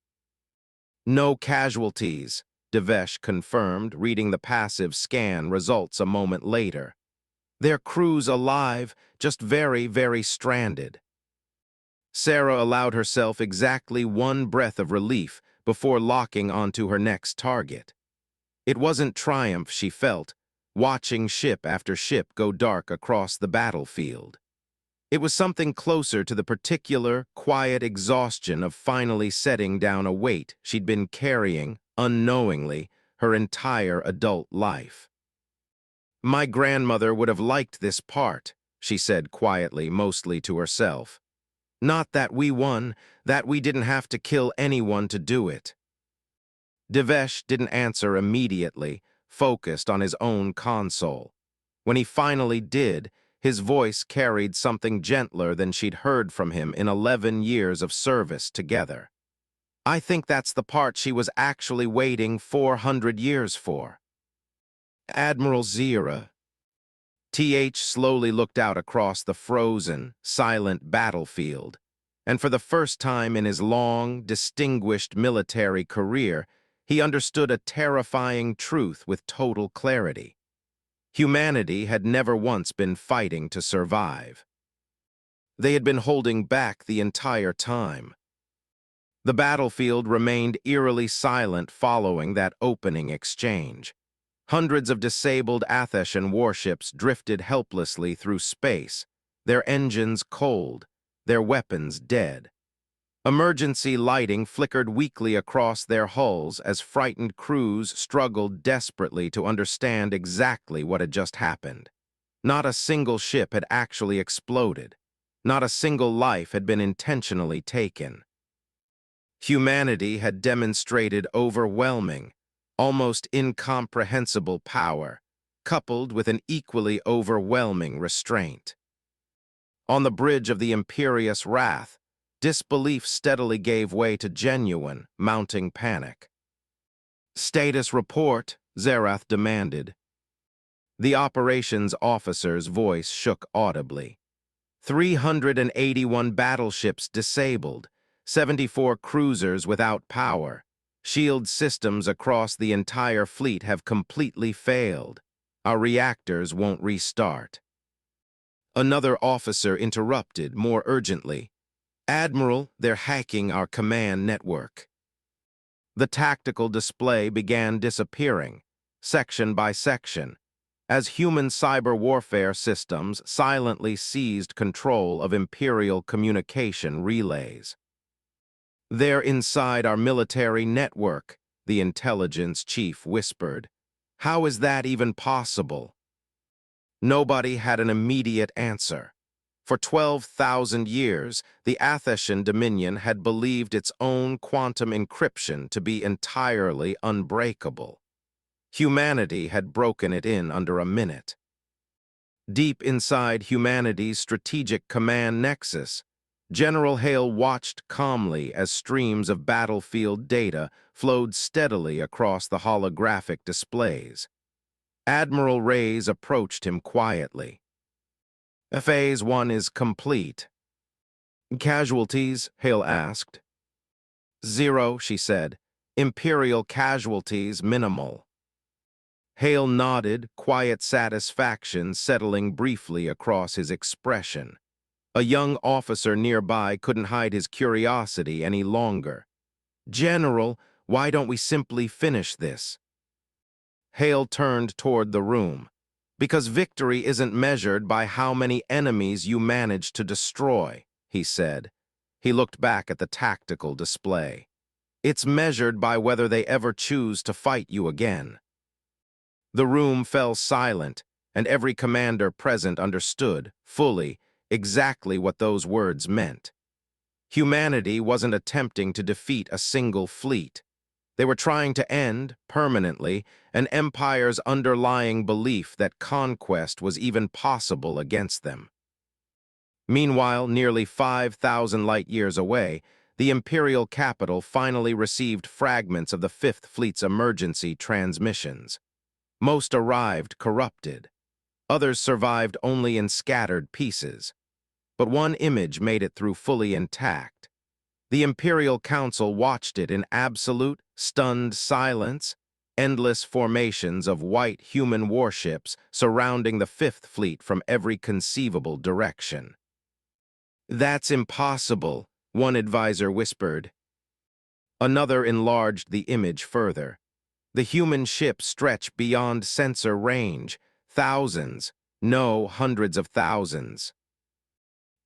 "No casualties," Devesh confirmed, reading the passive scan results a moment later. "Their crew's alive, just very, very stranded." Sarah allowed herself exactly one breath of relief before locking onto her next target. It wasn't triumph she felt, watching ship after ship go dark across the battlefield. It was something closer to the particular, quiet exhaustion of finally setting down a weight she'd been carrying, unknowingly, her entire adult life. "My grandmother would have liked this part," she said quietly, mostly to herself. "Not that we won, that we didn't have to kill anyone to do it." Devesh didn't answer immediately, focused on his own console. When he finally did, his voice carried something gentler than she'd heard from him in 11 years of service together. "I think that's the part she was actually waiting 400 years for." "Admiral Zira." TH slowly looked out across the frozen, silent battlefield, and for the first time in his long, distinguished military career, he understood a terrifying truth with total clarity. Humanity had never once been fighting to survive. They had been holding back the entire time. The battlefield remained eerily silent following that opening exchange. Hundreds of disabled Atheshan warships drifted helplessly through space, their engines cold, their weapons dead. Emergency lighting flickered weakly across their hulls as frightened crews struggled desperately to understand exactly what had just happened. Not a single ship had actually exploded. Not a single life had been intentionally taken. Humanity had demonstrated overwhelming, almost incomprehensible power, coupled with an equally overwhelming restraint. On the bridge of the imperious wrath, disbelief steadily gave way to genuine, mounting panic. "Status report," Zerath demanded. The operations officer's voice shook audibly. 381 battleships disabled, 74 cruisers without power. Shield systems across the entire fleet have completely failed. Our reactors won't restart. Another officer interrupted more urgently. "Admiral, they're hacking our command network." The tactical display began disappearing, section by section, as human cyber warfare systems silently seized control of Imperial communication relays. "They're inside our military network," the intelligence chief whispered. "How is that even possible?" Nobody had an immediate answer. For 12,000 years, the Atheshan Dominion had believed its own quantum encryption to be entirely unbreakable. Humanity had broken it in under a minute. Deep inside humanity's strategic command nexus, General Hale watched calmly as streams of battlefield data flowed steadily across the holographic displays. Admiral Reyes approached him quietly. "Phase 1 is complete." "Casualties?" Hale asked. "Zero," she said. "Imperial casualties minimal." Hale nodded, quiet satisfaction settling briefly across his expression. A young officer nearby couldn't hide his curiosity any longer. "General, why don't we simply finish this?" Hale turned toward the room. "Because victory isn't measured by how many enemies you manage to destroy," he said. He looked back at the tactical display. It's measured by whether they ever choose to fight you again." The room fell silent, and every commander present understood, fully, exactly what those words meant. Humanity wasn't attempting to defeat a single fleet. They were trying to end, permanently, an empire's underlying belief that conquest was even possible against them. Meanwhile, nearly 5,000 light-years away, the Imperial capital finally received fragments of the Fifth Fleet's emergency transmissions. Most arrived corrupted. Others survived only in scattered pieces. But one image made it through fully intact. The Imperial Council watched it in absolute, stunned silence, endless formations of white human warships surrounding the Fifth Fleet from every conceivable direction. "That's impossible," one advisor whispered. Another enlarged the image further. The human ships stretch beyond sensor range, thousands, no, hundreds of thousands.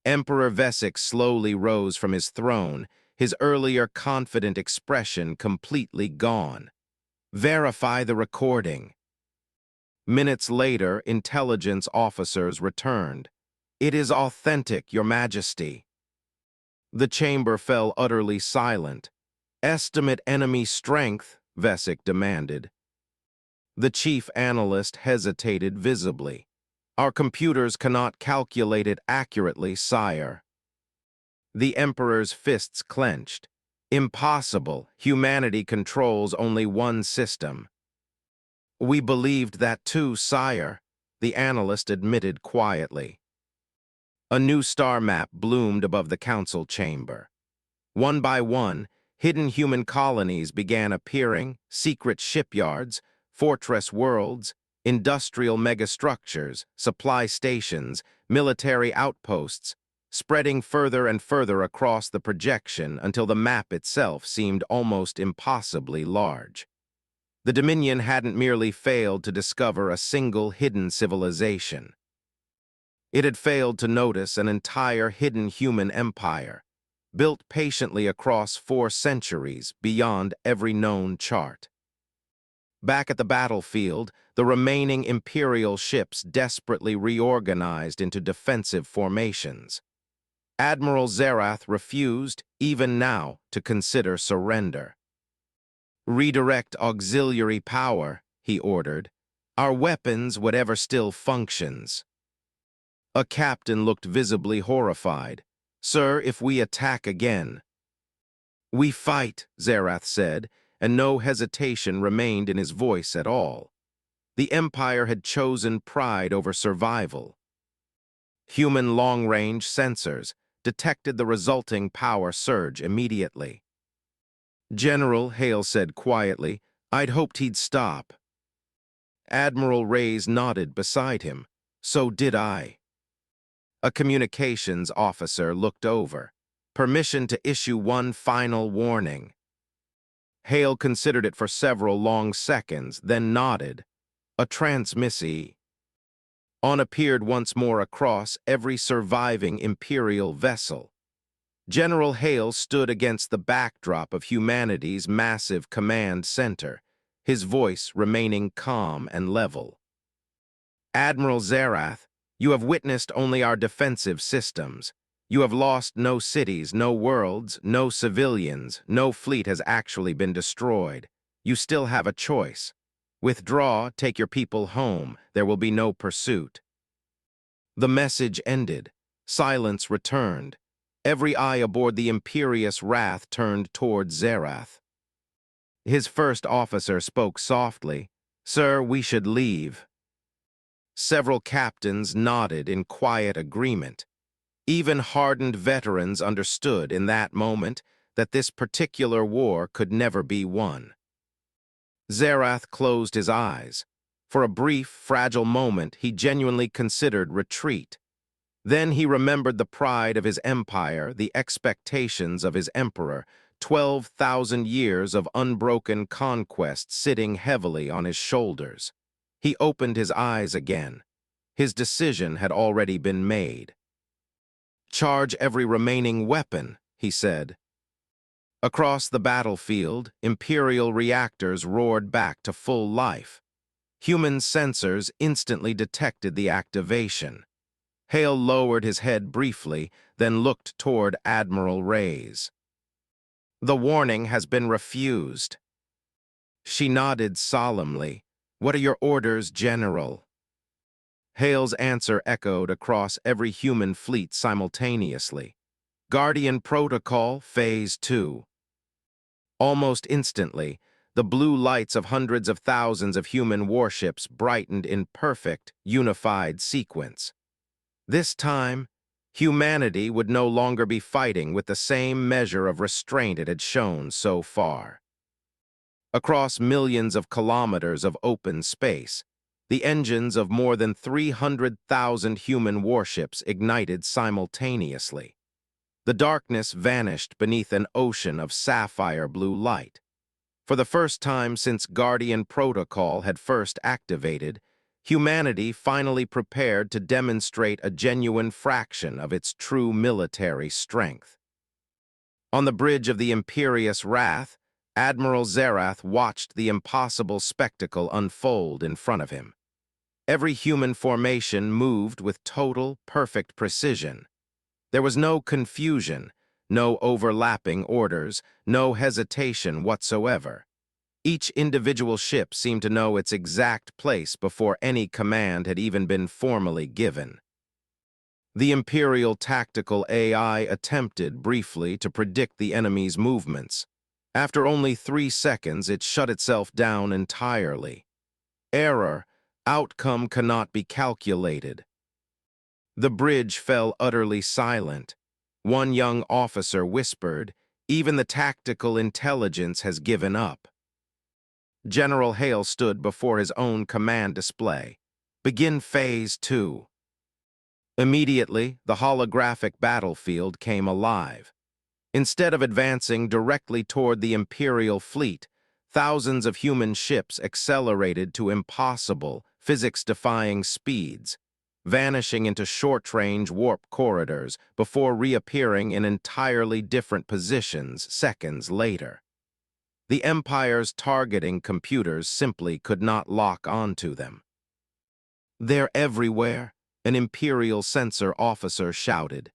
Emperor Vesic slowly rose from his throne, his earlier confident expression completely gone. "Verify the recording." Minutes later, intelligence officers returned. "It is authentic, Your Majesty." The chamber fell utterly silent. "Estimate enemy strength," Vesic demanded. The chief analyst hesitated visibly. "Our computers cannot calculate it accurately, sire." The Emperor's fists clenched. "Impossible. Humanity controls only one system." "We believed that too, sire," the analyst admitted quietly. A new star map bloomed above the council chamber. One by one, hidden human colonies began appearing, secret shipyards, fortress worlds, industrial megastructures, supply stations, military outposts, spreading further and further across the projection until the map itself seemed almost impossibly large. The Dominion hadn't merely failed to discover a single hidden civilization. It had failed to notice an entire hidden human empire, built patiently across 4 centuries beyond every known chart. Back at the battlefield, the remaining Imperial ships desperately reorganized into defensive formations. Admiral Zerath refused, even now, to consider surrender. "Redirect auxiliary power," he ordered. "Our weapons, whatever still functions." A captain looked visibly horrified. "Sir, if we attack again—" "We fight," Zerath said, and no hesitation remained in his voice at all. The Empire had chosen pride over survival. Human long-range sensors detected the resulting power surge immediately. "General," Hale said quietly, "I'd hoped he'd stop." Admiral Reyes nodded beside him. "So did I." A communications officer looked over. "Permission to issue one final warning." Hale considered it for several long seconds, then nodded. A transmissee. On appeared once more across every surviving Imperial vessel. General Hale stood against the backdrop of humanity's massive command center, his voice remaining calm and level. "Admiral Zerath, you have witnessed only our defensive systems. You have lost no cities, no worlds, no civilians, no fleet has actually been destroyed. You still have a choice. Withdraw, take your people home. There will be no pursuit." The message ended. Silence returned. Every eye aboard the Imperious Wrath turned toward Zerath. His first officer spoke softly. "Sir, we should leave." Several captains nodded in quiet agreement. Even hardened veterans understood in that moment that this particular war could never be won. Zerath closed his eyes. For a brief, fragile moment, he genuinely considered retreat. Then he remembered the pride of his empire, the expectations of his emperor, 12,000 years of unbroken conquest sitting heavily on his shoulders. He opened his eyes again. His decision had already been made. "Charge every remaining weapon," he said. Across the battlefield, Imperial reactors roared back to full life. Human sensors instantly detected the activation. Hale lowered his head briefly, then looked toward Admiral Reyes. "The warning has been refused." She nodded solemnly. "What are your orders, General?" Hale's answer echoed across every human fleet simultaneously. "Guardian Protocol, Phase 2. Almost instantly, the blue lights of hundreds of thousands of human warships brightened in perfect, unified sequence. This time, humanity would no longer be fighting with the same measure of restraint it had shown so far. Across millions of kilometers of open space, the engines of more than 300,000 human warships ignited simultaneously. The darkness vanished beneath an ocean of sapphire blue light. For the first time since Guardian Protocol had first activated, humanity finally prepared to demonstrate a genuine fraction of its true military strength. On the bridge of the Imperious Wrath, Admiral Zerath watched the impossible spectacle unfold in front of him. Every human formation moved with total, perfect precision. There was no confusion, no overlapping orders, no hesitation whatsoever. Each individual ship seemed to know its exact place before any command had even been formally given. The Imperial Tactical AI attempted briefly to predict the enemy's movements. After only 3 seconds, it shut itself down entirely. Error. Outcome cannot be calculated. The bridge fell utterly silent. One young officer whispered, "Even the tactical intelligence has given up." General Hale stood before his own command display. "Begin Phase 2. Immediately, the holographic battlefield came alive. Instead of advancing directly toward the Imperial fleet, thousands of human ships accelerated to impossible, physics-defying speeds, vanishing into short-range warp corridors before reappearing in entirely different positions seconds later. The Empire's targeting computers simply could not lock onto them. "They're everywhere," an Imperial sensor officer shouted.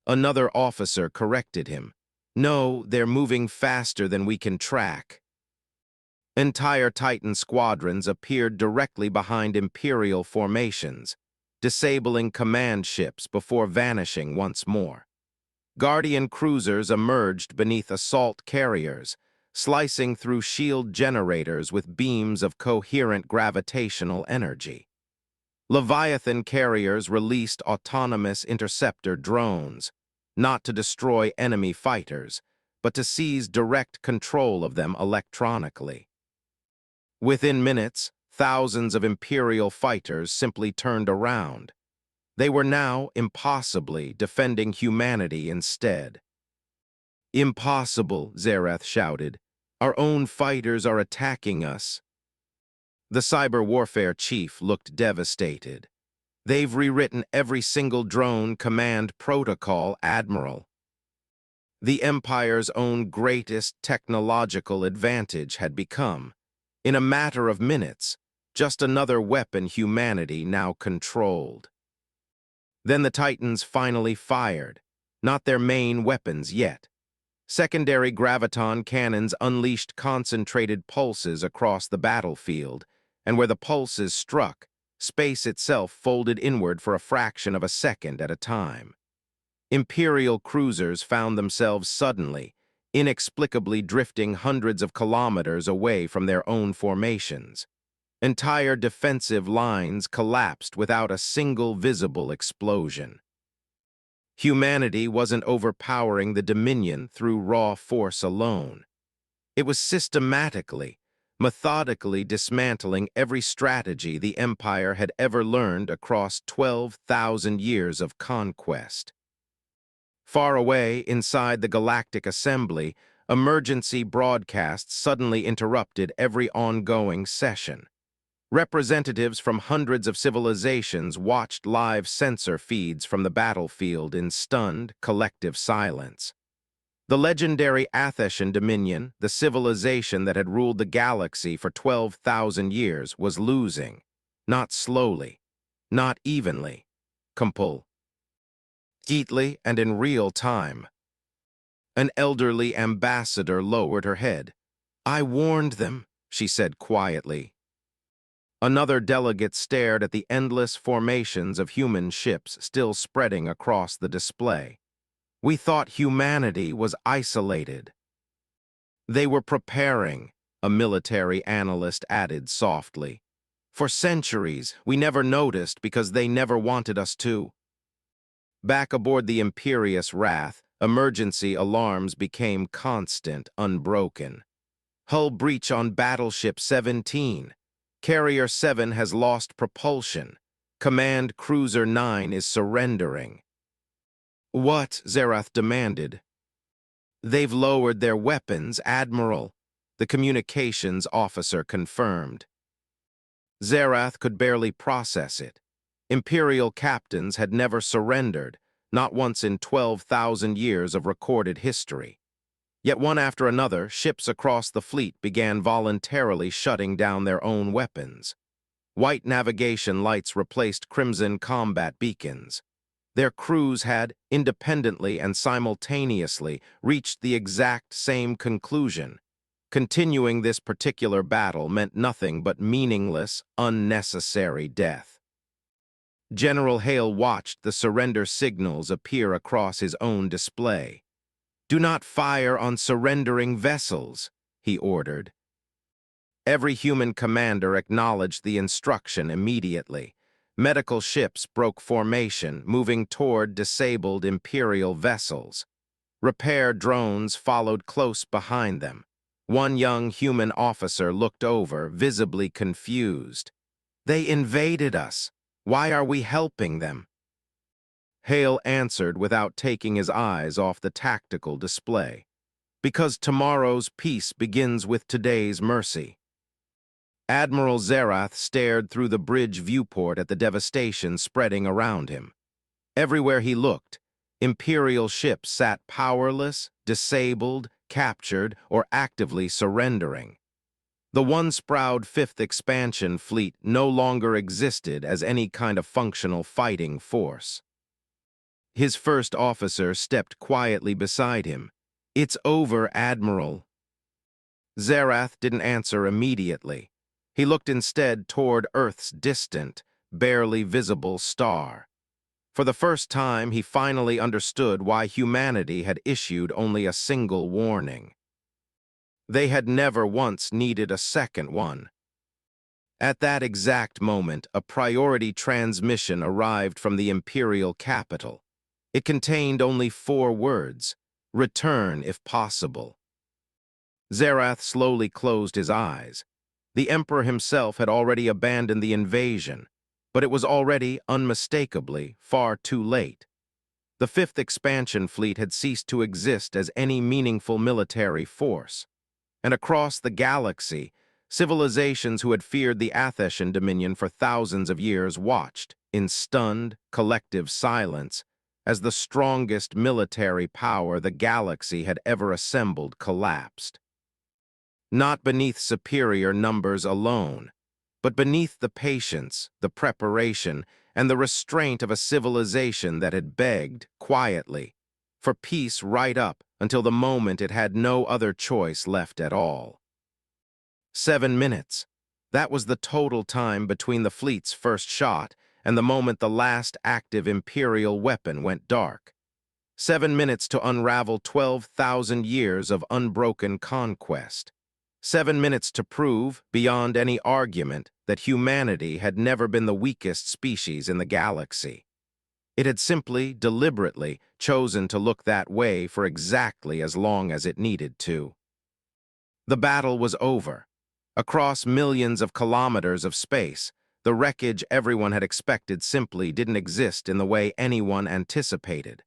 Another officer corrected him. "No, they're moving faster than we can track." Entire Titan squadrons appeared directly behind Imperial formations, disabling command ships before vanishing once more. Guardian cruisers emerged beneath assault carriers, slicing through shield generators with beams of coherent gravitational energy. Leviathan carriers released autonomous interceptor drones, not to destroy enemy fighters, but to seize direct control of them electronically. Within minutes, thousands of Imperial fighters simply turned around. They were now, impossibly, defending humanity instead. "Impossible," Zerath shouted. "Our own fighters are attacking us." The cyber warfare chief looked devastated. "They've rewritten every single drone command protocol, Admiral." The Empire's own greatest technological advantage had become, in a matter of minutes, just another weapon humanity now controlled. Then the Titans finally fired, not their main weapons yet. Secondary graviton cannons unleashed concentrated pulses across the battlefield, and where the pulses struck, space itself folded inward for a fraction of a second at a time. Imperial cruisers found themselves suddenly, inexplicably drifting hundreds of kilometers away from their own formations. Entire defensive lines collapsed without a single visible explosion. Humanity wasn't overpowering the Dominion through raw force alone. It was systematically, methodically dismantling every strategy the Empire had ever learned across 12,000 years of conquest. Far away, inside the Galactic Assembly, emergency broadcasts suddenly interrupted every ongoing session. Representatives from hundreds of civilizations watched live sensor feeds from the battlefield in stunned, collective silence. The legendary Atheshan Dominion, the civilization that had ruled the galaxy for 12,000 years, was losing. Not slowly, not evenly, completely and in real time. An elderly ambassador lowered her head. "I warned them," she said quietly. Another delegate stared at the endless formations of human ships still spreading across the display. "We thought humanity was isolated." "They were preparing," a military analyst added softly. "For centuries, we never noticed because they never wanted us to." Back aboard the Imperious Wrath, emergency alarms became constant, unbroken. "Hull breach on Battleship 17. Carrier 7 has lost propulsion. Command Cruiser 9 is surrendering." "What?" Zerath demanded. "They've lowered their weapons, Admiral," the communications officer confirmed. Zerath could barely process it. Imperial captains had never surrendered, not once in 12,000 years of recorded history. Yet one after another, ships across the fleet began voluntarily shutting down their own weapons. White navigation lights replaced crimson combat beacons. Their crews had, independently and simultaneously, reached the exact same conclusion. Continuing this particular battle meant nothing but meaningless, unnecessary death. General Hale watched the surrender signals appear across his own display. "Do not fire on surrendering vessels," he ordered. Every human commander acknowledged the instruction immediately. Medical ships broke formation, moving toward disabled Imperial vessels. Repair drones followed close behind them. One young human officer looked over, visibly confused. "They invaded us. Why are we helping them?" Hale answered without taking his eyes off the tactical display. "Because tomorrow's peace begins with today's mercy." Admiral Zerath stared through the bridge viewport at the devastation spreading around him. Everywhere he looked, Imperial ships sat powerless, disabled, captured, or actively surrendering. The once-proud Fifth Expansion Fleet no longer existed as any kind of functional fighting force. His first officer stepped quietly beside him. "It's over, Admiral." Zerath didn't answer immediately. He looked instead toward Earth's distant, barely visible star. For the first time, he finally understood why humanity had issued only a single warning. They had never once needed a second one. At that exact moment, a priority transmission arrived from the Imperial capital. It contained only 4 words: "Return if possible." Zerath slowly closed his eyes. The Emperor himself had already abandoned the invasion, but it was already, unmistakably, far too late. The Fifth Expansion Fleet had ceased to exist as any meaningful military force. And across the galaxy, civilizations who had feared the Atheshan Dominion for thousands of years watched, in stunned, collective silence, as the strongest military power the galaxy had ever assembled collapsed. Not beneath superior numbers alone, but beneath the patience, the preparation, and the restraint of a civilization that had begged, quietly, for peace right up until the moment it had no other choice left at all. 7 minutes. That was the total time between the fleet's first shot and the moment the last active Imperial weapon went dark. 7 minutes to unravel 12,000 years of unbroken conquest. 7 minutes to prove, beyond any argument, that humanity had never been the weakest species in the galaxy. It had simply, deliberately, chosen to look that way for exactly as long as it needed to. The battle was over. Across millions of kilometers of space, the wreckage everyone had expected simply didn't exist in the way anyone anticipated.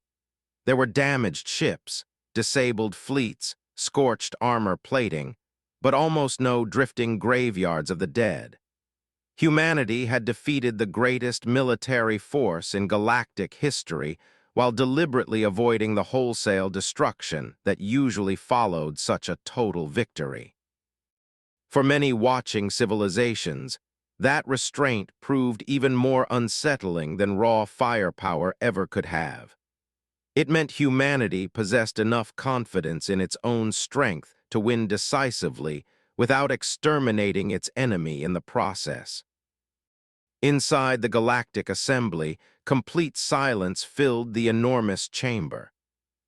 There were damaged ships, disabled fleets, scorched armor plating, but almost no drifting graveyards of the dead. Humanity had defeated the greatest military force in galactic history while deliberately avoiding the wholesale destruction that usually followed such a total victory. For many watching civilizations, that restraint proved even more unsettling than raw firepower ever could have. It meant humanity possessed enough confidence in its own strength to win decisively without exterminating its enemy in the process. Inside the Galactic Assembly, complete silence filled the enormous chamber.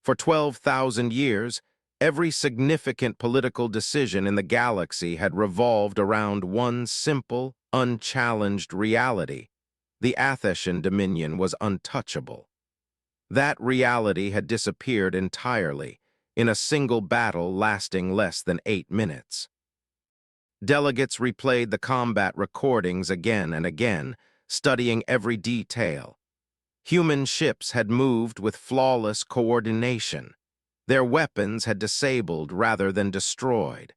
For 12,000 years, every significant political decision in the galaxy had revolved around one simple, unchallenged reality. The Athetian Dominion was untouchable. That reality had disappeared entirely, in a single battle lasting less than 8 minutes. Delegates replayed the combat recordings again and again, studying every detail. Human ships had moved with flawless coordination. Their weapons had disabled rather than destroyed.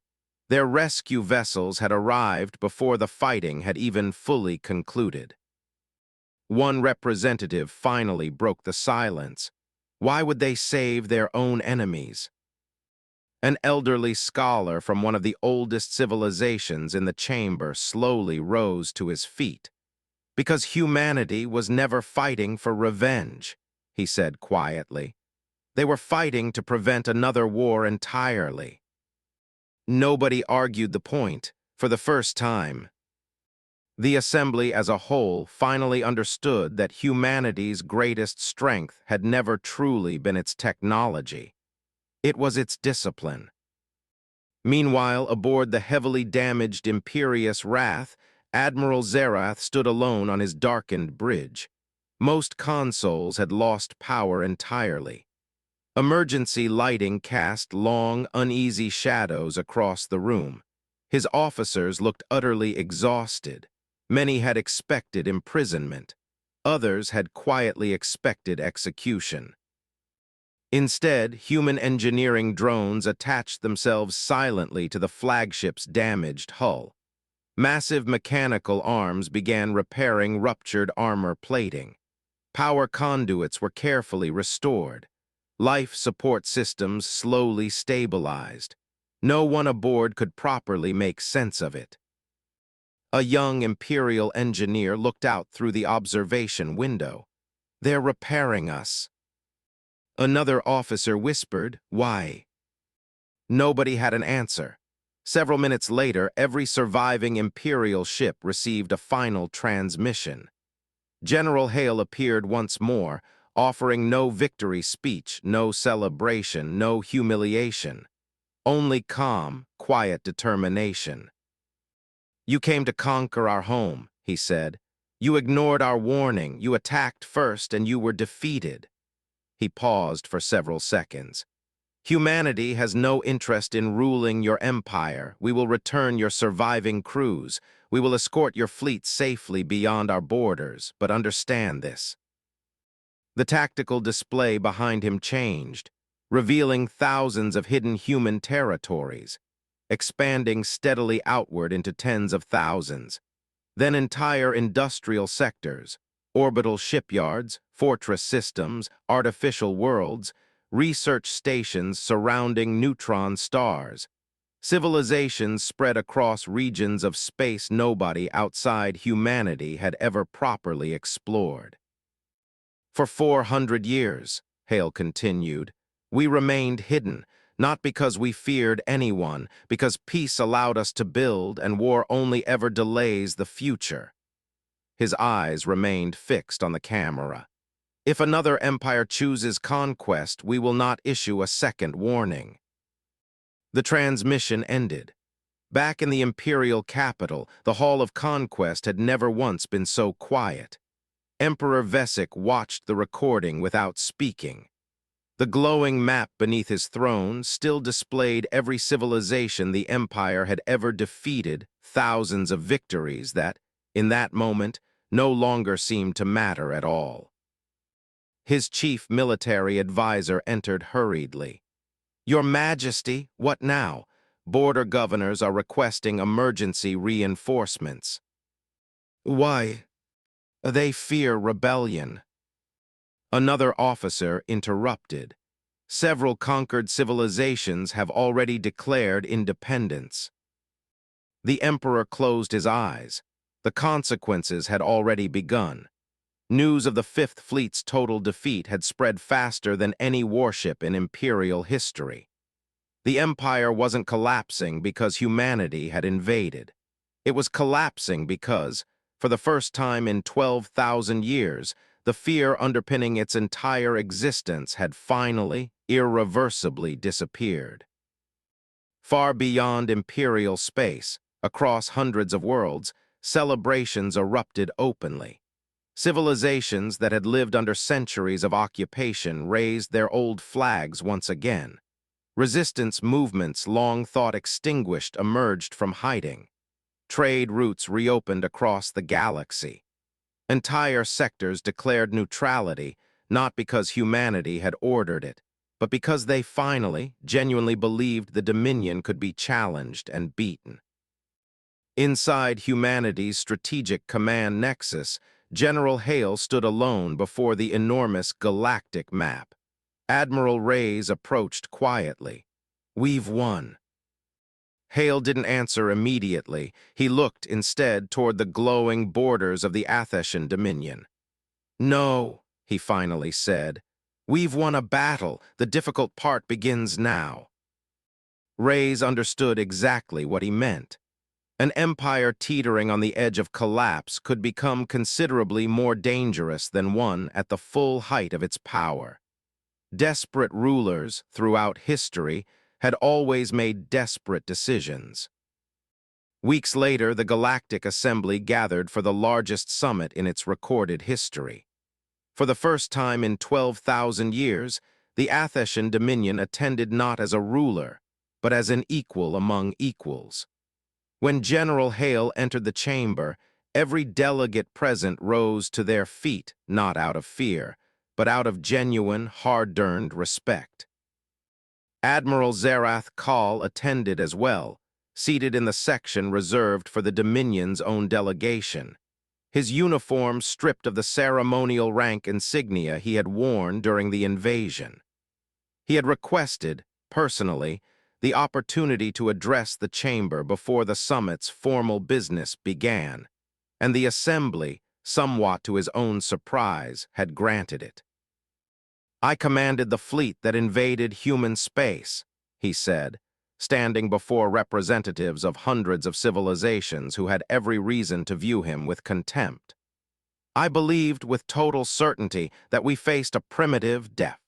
Their rescue vessels had arrived before the fighting had even fully concluded. One representative finally broke the silence. Why would they save their own enemies? An elderly scholar from one of the oldest civilizations in the chamber slowly rose to his feet. Because humanity was never fighting for revenge, he said quietly. They were fighting to prevent another war entirely. Nobody argued the point. For the first time, the assembly as a whole finally understood that humanity's greatest strength had never truly been its technology. It was its discipline. Meanwhile, aboard the heavily damaged Imperious Wrath, Admiral Zerath stood alone on his darkened bridge. Most consoles had lost power entirely. Emergency lighting cast long, uneasy shadows across the room. His officers looked utterly exhausted. Many had expected imprisonment. Others had quietly expected execution. Instead, human engineering drones attached themselves silently to the flagship's damaged hull. Massive mechanical arms began repairing ruptured armor plating. Power conduits were carefully restored. Life support systems slowly stabilized. No one aboard could properly make sense of it. A young Imperial engineer looked out through the observation window. "They're repairing us." Another officer whispered, "Why?" Nobody had an answer. Several minutes later, every surviving Imperial ship received a final transmission. General Hale appeared once more, offering no victory speech, no celebration, no humiliation. Only calm, quiet determination. "You came to conquer our home," he said. "You ignored our warning, you attacked first, and you were defeated." He paused for several seconds. "Humanity has no interest in ruling your empire. We will return your surviving crews. We will escort your fleet safely beyond our borders, but understand this." The tactical display behind him changed, revealing thousands of hidden human territories, expanding steadily outward into tens of thousands. Then entire industrial sectors, orbital shipyards, fortress systems, artificial worlds, research stations surrounding neutron stars. Civilizations spread across regions of space nobody outside humanity had ever properly explored. "For 400 years, Hale continued, we remained hidden, not because we feared anyone, because peace allowed us to build and war only ever delays the future." His eyes remained fixed on the camera. "If another empire chooses conquest, we will not issue a second warning." The transmission ended. Back in the Imperial capital, the Hall of Conquest had never once been so quiet. Emperor Vesic watched the recording without speaking. The glowing map beneath his throne still displayed every civilization the Empire had ever defeated, thousands of victories that, in that moment, no longer seemed to matter at all. His chief military advisor entered hurriedly. "Your Majesty, what now? Border governors are requesting emergency reinforcements." "Why?" "They fear rebellion." Another officer interrupted. Several conquered civilizations have already declared independence. The Emperor closed his eyes. The consequences had already begun. News of the Fifth Fleet's total defeat had spread faster than any warship in Imperial history. The Empire wasn't collapsing because humanity had invaded. It was collapsing because, for the first time in 12,000 years, the fear underpinning its entire existence had finally, irreversibly disappeared. Far beyond imperial space, across hundreds of worlds, celebrations erupted openly. Civilizations that had lived under centuries of occupation raised their old flags once again. Resistance movements long thought extinguished emerged from hiding. Trade routes reopened across the galaxy. Entire sectors declared neutrality, not because humanity had ordered it, but because they finally, genuinely believed the Dominion could be challenged and beaten. Inside humanity's strategic command nexus, General Hale stood alone before the enormous galactic map. Admiral Reyes approached quietly. "We've won." Hale didn't answer immediately. He looked instead toward the glowing borders of the Atheshan Dominion. "No," he finally said. "We've won a battle. The difficult part begins now." Reyes understood exactly what he meant. An empire teetering on the edge of collapse could become considerably more dangerous than one at the full height of its power. Desperate rulers, throughout history, had always made desperate decisions. Weeks later, the Galactic Assembly gathered for the largest summit in its recorded history. For the first time in 12,000 years, the Atheshan Dominion attended not as a ruler, but as an equal among equals. When General Hale entered the chamber, every delegate present rose to their feet, not out of fear, but out of genuine, hard-earned respect. Admiral Zerath Kal attended as well, seated in the section reserved for the Dominion's own delegation. His uniform stripped of the ceremonial rank insignia he had worn during the invasion. He had requested, personally, the opportunity to address the chamber before the summit's formal business began, and the Assembly, somewhat to his own surprise, had granted it. "I commanded the fleet that invaded human space," he said, standing before representatives of hundreds of civilizations who had every reason to view him with contempt. "I believed with total certainty that we faced a primitive, deaf,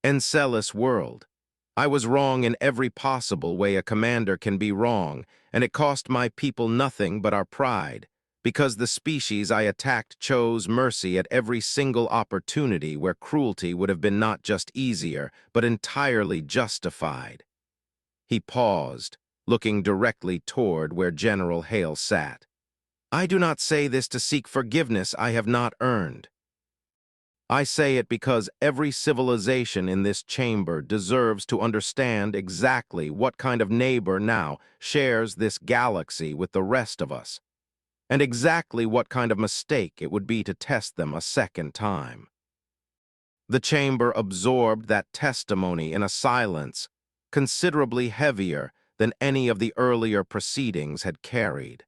Enceladus world. I was wrong in every possible way a commander can be wrong, and it cost my people nothing but our pride, because the species I attacked chose mercy at every single opportunity where cruelty would have been not just easier, but entirely justified." He paused, looking directly toward where General Hale sat. "I do not say this to seek forgiveness I have not earned. I say it because every civilization in this chamber deserves to understand exactly what kind of neighbor now shares this galaxy with the rest of us, and exactly what kind of mistake it would be to test them a second time." The chamber absorbed that testimony in a silence considerably heavier than any of the earlier proceedings had carried.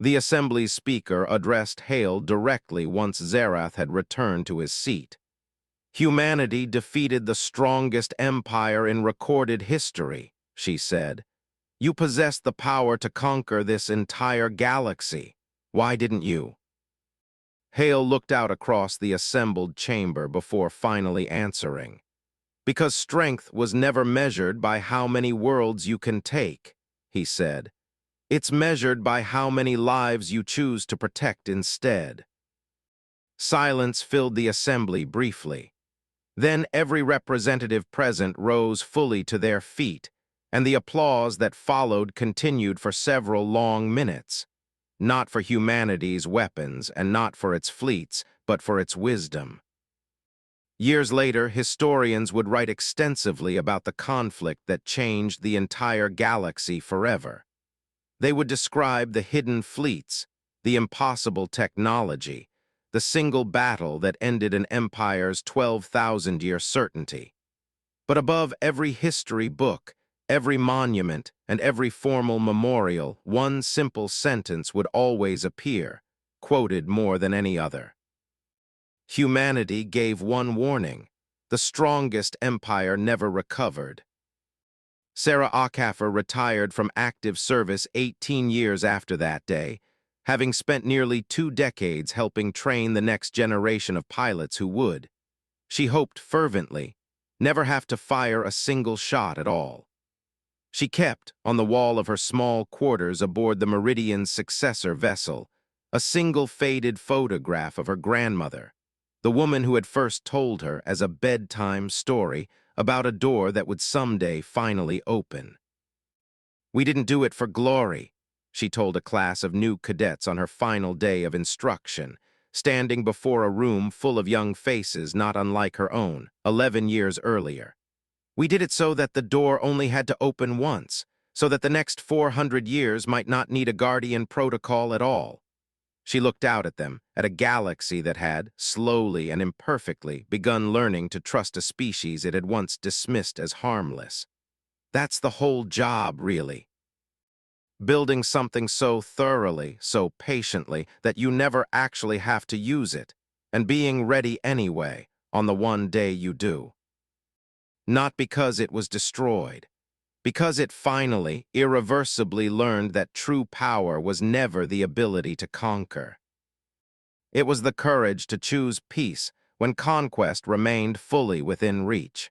The Assembly's speaker addressed Hale directly once Zerath had returned to his seat. "Humanity defeated the strongest empire in recorded history," she said. "You possessed the power to conquer this entire galaxy. Why didn't you?" Hale looked out across the assembled chamber before finally answering. "Because strength was never measured by how many worlds you can take," he said. "It's measured by how many lives you choose to protect instead." Silence filled the assembly briefly. Then every representative present rose fully to their feet, and the applause that followed continued for several long minutes, not for humanity's weapons and not for its fleets, but for its wisdom. Years later, historians would write extensively about the conflict that changed the entire galaxy forever. They would describe the hidden fleets, the impossible technology, the single battle that ended an empire's 12,000-year certainty. But above every history book, every monument, and every formal memorial, one simple sentence would always appear, quoted more than any other. Humanity gave one warning: the strongest empire never recovered. Sarah Ockhaffer retired from active service 18 years after that day, having spent nearly 2 decades helping train the next generation of pilots who would, she hoped fervently, never have to fire a single shot at all. She kept, on the wall of her small quarters aboard the Meridian's successor vessel, a single faded photograph of her grandmother, the woman who had first told her as a bedtime story about a door that would someday finally open. "We didn't do it for glory," she told a class of new cadets on her final day of instruction, standing before a room full of young faces not unlike her own, 11 years earlier. "We did it so that the door only had to open once, so that the next 400 years might not need a guardian protocol at all." She looked out at them, at a galaxy that had, slowly and imperfectly, begun learning to trust a species it had once dismissed as harmless. That's the whole job, really. Building something so thoroughly, so patiently, that you never actually have to use it, and being ready anyway, on the one day you do. Not because it was destroyed, because it finally, irreversibly learned that true power was never the ability to conquer. It was the courage to choose peace when conquest remained fully within reach.